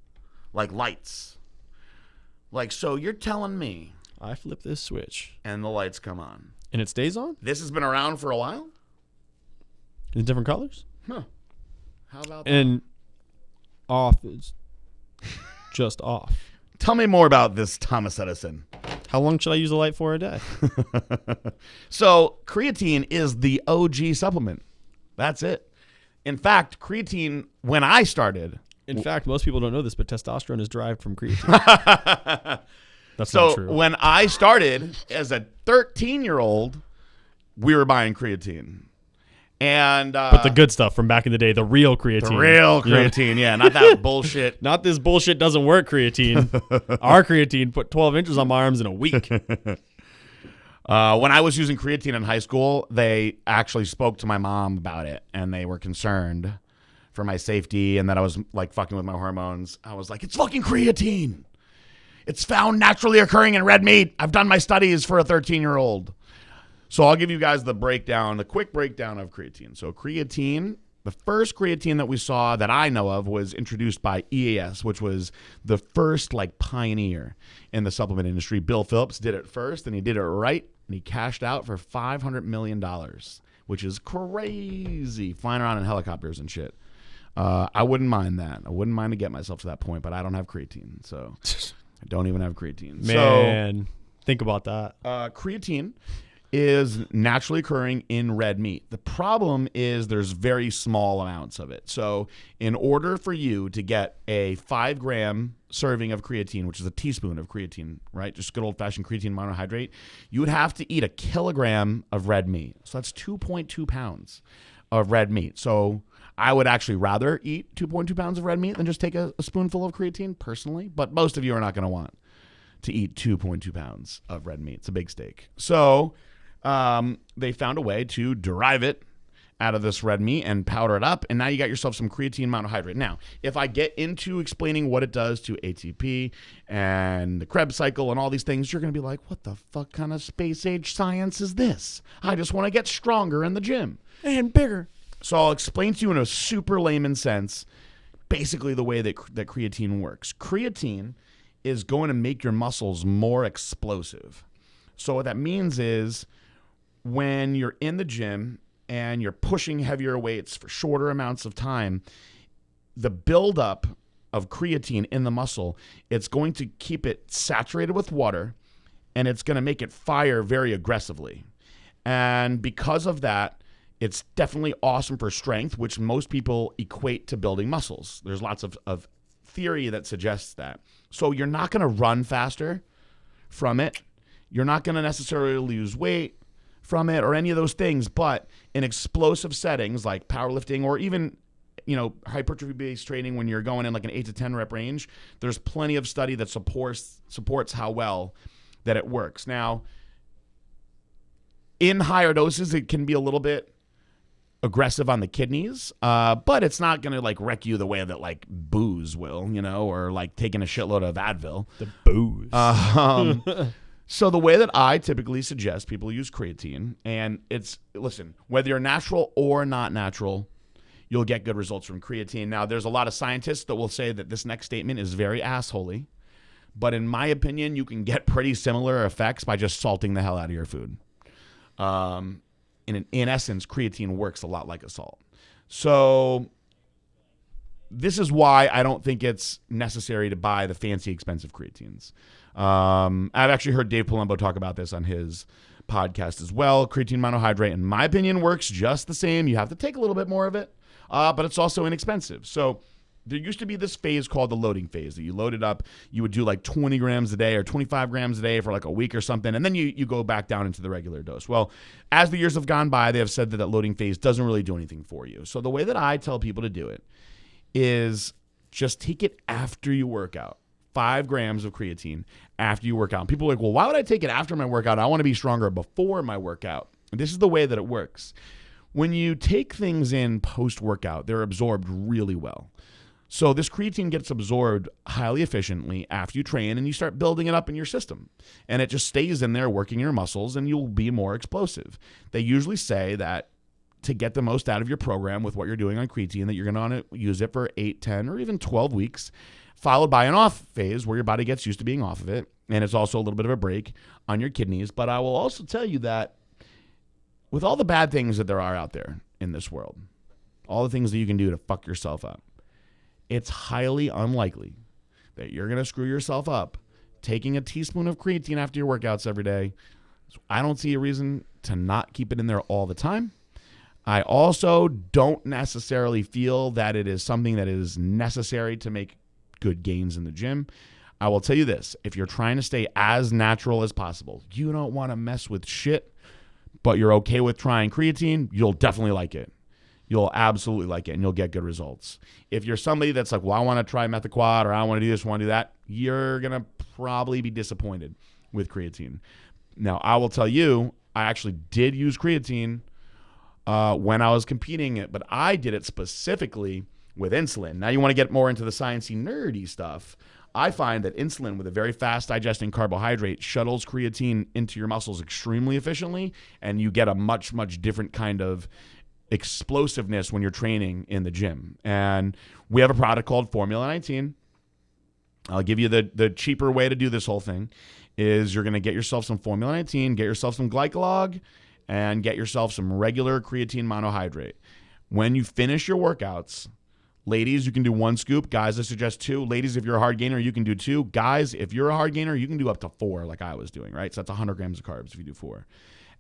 S2: lights. Like, so you're telling me
S1: I flip this switch
S2: and the lights come on.
S1: and it stays on
S2: This has been around for a while?
S1: in different colors.
S2: Huh. How about that?
S1: And off is just off.
S2: Tell me more about this, Thomas Edison.
S1: How long should I use a light for a day?
S2: So creatine is the OG supplement. That's it. In fact, creatine, when I started...
S1: In fact, most people don't know this, but testosterone is derived from creatine. That's not true.
S2: So when I started as a 13-year-old, we were buying creatine. And
S1: but the good stuff from back in the day, the real creatine.
S2: The real
S1: You know?
S2: creatine, yeah, not that bullshit.
S1: Not this bullshit doesn't work creatine. Our creatine put 12 inches on my arms in a week.
S2: When I was using creatine in high school, they actually spoke to my mom about it, and they were concerned for my safety and that I was like fucking with my hormones. I was like, it's fucking creatine. It's found naturally occurring in red meat. I've done my studies for a 13-year-old. So I'll give you guys the quick breakdown of creatine. So creatine, the first creatine that we saw that I know of was introduced by EAS, which was the first like pioneer in the supplement industry. Bill Phillips did it first, and he did it right, and he cashed out for $500 million, which is crazy, flying around in helicopters and shit. I wouldn't mind that. I wouldn't mind to get myself to that point, but I don't have creatine, so I don't even have creatine.
S1: Man, think about that.
S2: Creatine is naturally occurring in red meat. The problem is there's very small amounts of it. So in order for you to get a 5-gram serving of creatine, which is a teaspoon of creatine, right? Just good old-fashioned creatine monohydrate, you would have to eat a kilogram of red meat. So that's 2.2 pounds of red meat. So I would actually rather eat 2.2 pounds of red meat than just take a spoonful of creatine personally. But most of you are not going to want to eat 2.2 pounds of red meat. It's a big steak. So they found a way to derive it out of this red meat and powder it up, and now you got yourself some creatine monohydrate. Now, if I get into explaining what it does to ATP and the Krebs cycle and all these things, you're going to be like, what the fuck kind of space-age science is this? I just want to get stronger in the gym.
S1: And bigger.
S2: So I'll explain to you in a super layman sense basically the way that creatine works. Creatine is going to make your muscles more explosive. So what that means is when you're in the gym and you're pushing heavier weights for shorter amounts of time, the buildup of creatine in the muscle, it's going to keep it saturated with water, and it's going to make it fire very aggressively. And because of that, it's definitely awesome for strength, which most people equate to building muscles. There's lots of theory that suggests that. So you're not going to run faster from it. You're not going to necessarily lose weight from it or any of those things, but in explosive settings like powerlifting or even, hypertrophy-based training, when you're going in like an 8 to 10 rep range, there's plenty of study that supports how well that it works. Now, in higher doses, it can be a little bit aggressive on the kidneys, but it's not going to like wreck you the way that like booze will, or like taking a shitload of Advil.
S1: The booze.
S2: So the way that I typically suggest people use creatine, and listen, whether you're natural or not natural, you'll get good results from creatine. Now, there's a lot of scientists that will say that this next statement is very assholey, but in my opinion, you can get pretty similar effects by just salting the hell out of your food. In essence, creatine works a lot like a salt. So this is why I don't think it's necessary to buy the fancy, expensive creatines. I've actually heard Dave Palumbo talk about this on his podcast as well. Creatine monohydrate, in my opinion, works just the same. You have to take a little bit more of it, but it's also inexpensive. So there used to be this phase called the loading phase that you loaded up. You would do like 20 grams a day or 25 grams a day for like a week or something, and then you go back down into the regular dose. Well, as the years have gone by, they have said that loading phase doesn't really do anything for you. So the way that I tell people to do it is just take it after you work out. 5 grams of creatine after you work out. And people are like, well, why would I take it after my workout? I want to be stronger before my workout. And this is the way that it works. When you take things in post-workout, they're absorbed really well. So this creatine gets absorbed highly efficiently after you train, and you start building it up in your system. And it just stays in there working your muscles, and you'll be more explosive. They usually say that to get the most out of your program with what you're doing on creatine, that you're going to want to use it for 8, 10, or even 12 weeks, followed by an off phase where your body gets used to being off of it. And it's also a little bit of a break on your kidneys. But I will also tell you that with all the bad things that there are out there in this world, all the things that you can do to fuck yourself up, it's highly unlikely that you're going to screw yourself up taking a teaspoon of creatine after your workouts every day. So I don't see a reason to not keep it in there all the time. I also don't necessarily feel that it is something that is necessary to make good gains in the gym. I will tell you this. If you're trying to stay as natural as possible, you don't want to mess with shit, but you're okay with trying creatine, you'll definitely like it. You'll absolutely like it, and you'll get good results. If you're somebody that's like, well, I want to try Methaquad, or I want to do this, want to do that, you're going to probably be disappointed with creatine. Now, I will tell you, I actually did use creatine when I was competing it, but I did it specifically with insulin. Now, you want to get more into the sciencey, nerdy stuff. I find that insulin, with a very fast digesting carbohydrate, shuttles creatine into your muscles extremely efficiently, and you get a much, much different kind of explosiveness when you're training in the gym. And we have a product called Formula 19. I'll give you the cheaper way to do this whole thing is you're going to get yourself some Formula 19, get yourself some glycolog, and get yourself some regular creatine monohydrate. When you finish your workouts, ladies, you can do 1 scoop. Guys, I suggest 2. Ladies, if you're a hard gainer, you can do 2. Guys, if you're a hard gainer, you can do up to 4 like I was doing, right? So that's 100 grams of carbs if you do 4.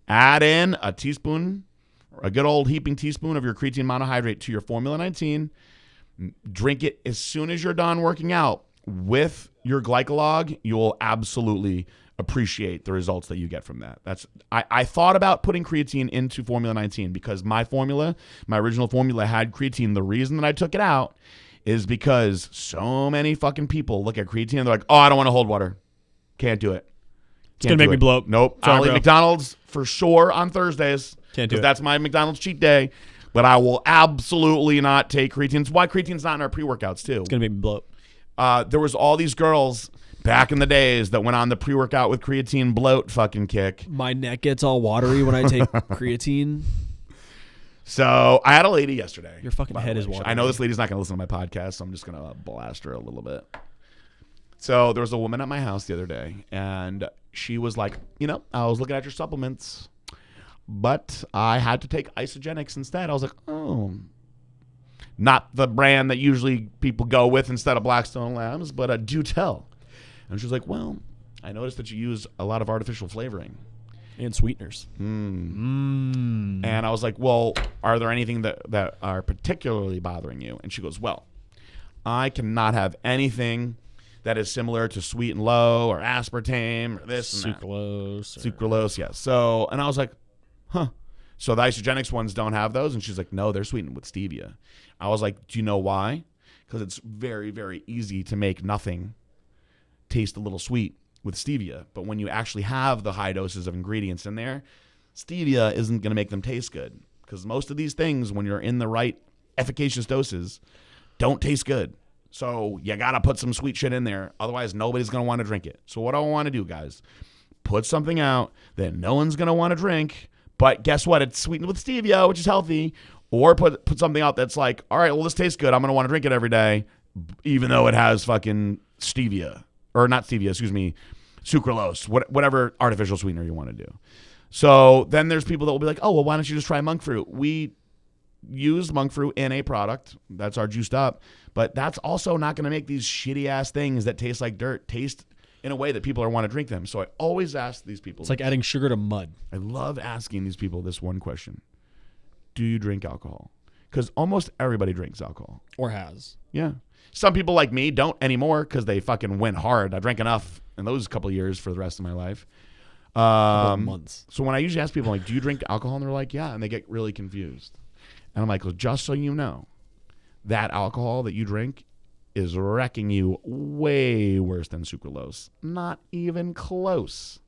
S2: Add in a teaspoon, a good old heaping teaspoon of your creatine monohydrate to your Formula 19. Drink it as soon as you're done working out with your glycolog. You'll absolutely appreciate the results that you get from that. I thought about putting creatine into Formula 19 because my original formula had creatine. The reason that I took it out is because so many fucking people look at creatine and they're like, oh, I don't want to hold water. Can't do it.
S1: It's going to make me blow up.
S2: Nope.
S1: Sorry,
S2: I'll eat
S1: bro.
S2: McDonald's for sure on Thursdays.
S1: Can't do it.
S2: That's my McDonald's cheat day. But I will absolutely not take creatine. It's why creatine's not in our pre-workouts too.
S1: It's going to make me blow up.
S2: There was all these girls back in the days that went on the pre-workout with creatine bloat fucking kick.
S1: My neck gets all watery when I take creatine.
S2: So I had a lady yesterday.
S1: Your fucking head is watery.
S2: I know this lady's not going to listen to my podcast, so I'm just going to blast her a little bit. So there was a woman at my house the other day, and she was like, I was looking at your supplements, but I had to take Isogenics instead. I was like, oh, not the brand that usually people go with instead of Blackstone Labs, but do tell. And she was like, well, I noticed that you use a lot of artificial flavoring.
S1: And sweeteners.
S2: And I was like, well, are there anything that are particularly bothering you? And she goes, well, I cannot have anything that is similar to Sweet and Low or aspartame or this and that. Sucralose, yes. So, and I was like, huh. So the Isogenics ones don't have those? And she's like, no, they're sweetened with stevia. I was like, do you know why? Because it's very, very easy to make nothing taste a little sweet with stevia. But when you actually have the high doses of ingredients in there, stevia isn't going to make them taste good. Because most of these things, when you're in the right efficacious doses, don't taste good. So you got to put some sweet shit in there. Otherwise, nobody's going to want to drink it. So what do I want to do, guys? Put something out that no one's going to want to drink. But guess what? It's sweetened with stevia, which is healthy. Or put something out that's like, all right, well, this tastes good. I'm going to want to drink it every day, even though it has fucking stevia. Or not stevia, excuse me, sucralose, whatever artificial sweetener you want to do. So then there's people that will be like, oh, well, why don't you just try monk fruit? We use monk fruit in a product. That's our juiced up. But that's also not going to make these shitty-ass things that taste like dirt taste in a way that people want to drink them. So I always ask these people.
S1: It's like adding sugar to mud.
S2: I love asking these people this one question. Do you drink alcohol? Because almost everybody drinks alcohol.
S1: Or has.
S2: Yeah. Some people like me don't anymore because they fucking went hard. I drank enough in those couple of years for the rest of my life.
S1: Months.
S2: So when I usually ask people, like, do you drink alcohol? And they're like, yeah. And they get really confused. And I'm like, well, just so you know, that alcohol that you drink is wrecking you way worse than sucralose. Not even close.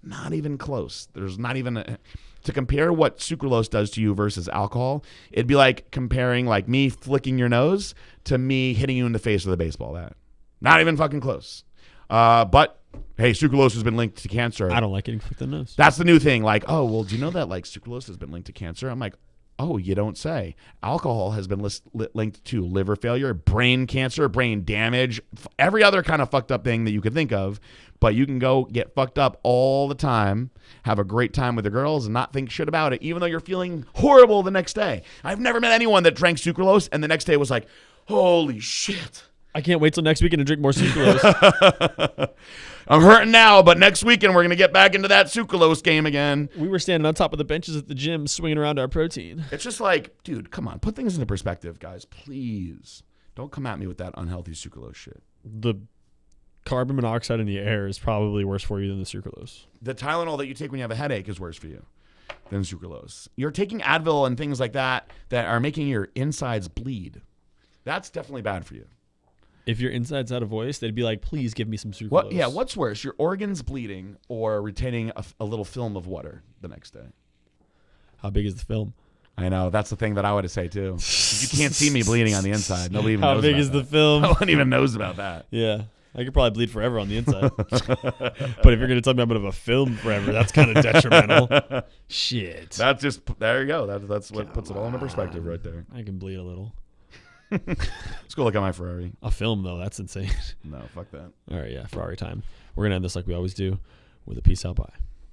S2: Not even close. There's not even to compare what sucralose does to you versus alcohol. It'd be like comparing like me flicking your nose to me hitting you in the face with a baseball bat. Not even fucking close. But hey, sucralose has been linked to cancer.
S1: I don't like getting flicked in the nose.
S2: That's the new thing. Like, oh, well, do you know that like sucralose has been linked to cancer? I'm like, Oh, you don't say. Alcohol has been linked to liver failure, brain cancer, brain damage, every other kind of fucked up thing that you could think of. But you can go get fucked up all the time, have a great time with the girls, and not think shit about it, even though you're feeling horrible the next day. I've never met anyone that drank sucralose and the next day was like, holy shit.
S1: I can't wait till next weekend to drink more sucralose.
S2: I'm hurting now, but next weekend we're going to get back into that sucralose game again.
S1: We were standing on top of the benches at the gym swinging around our protein.
S2: It's just like, dude, come on. Put things into perspective, guys. Please. Don't come at me with that unhealthy sucralose shit.
S1: The carbon monoxide in the air is probably worse for you than the sucralose.
S2: The Tylenol that you take when you have a headache is worse for you than sucralose. You're taking Advil and things like that that are making your insides bleed. That's definitely bad for you.
S1: If your insides had a voice, they'd be like, please give me some sucralose.
S2: What's worse, your organs bleeding or retaining a little film of water the next day?
S1: How big is the film?
S2: I know. That's the thing that I would say, too. You can't see me bleeding on the inside. Nobody even knows
S1: How big is the film?
S2: No one even knows about that.
S1: Yeah. I could probably bleed forever on the inside. But if you're going to tell me I'm going to have a film forever, that's kind of detrimental. Shit.
S2: That's just, there you go. That's what puts it all into perspective right there.
S1: I can bleed a little.
S2: Let's go look at my Ferrari.
S1: A film, though. That's insane.
S2: No, fuck that.
S1: All right, yeah. Ferrari time. We're going to end this like we always do with a peace out. Bye.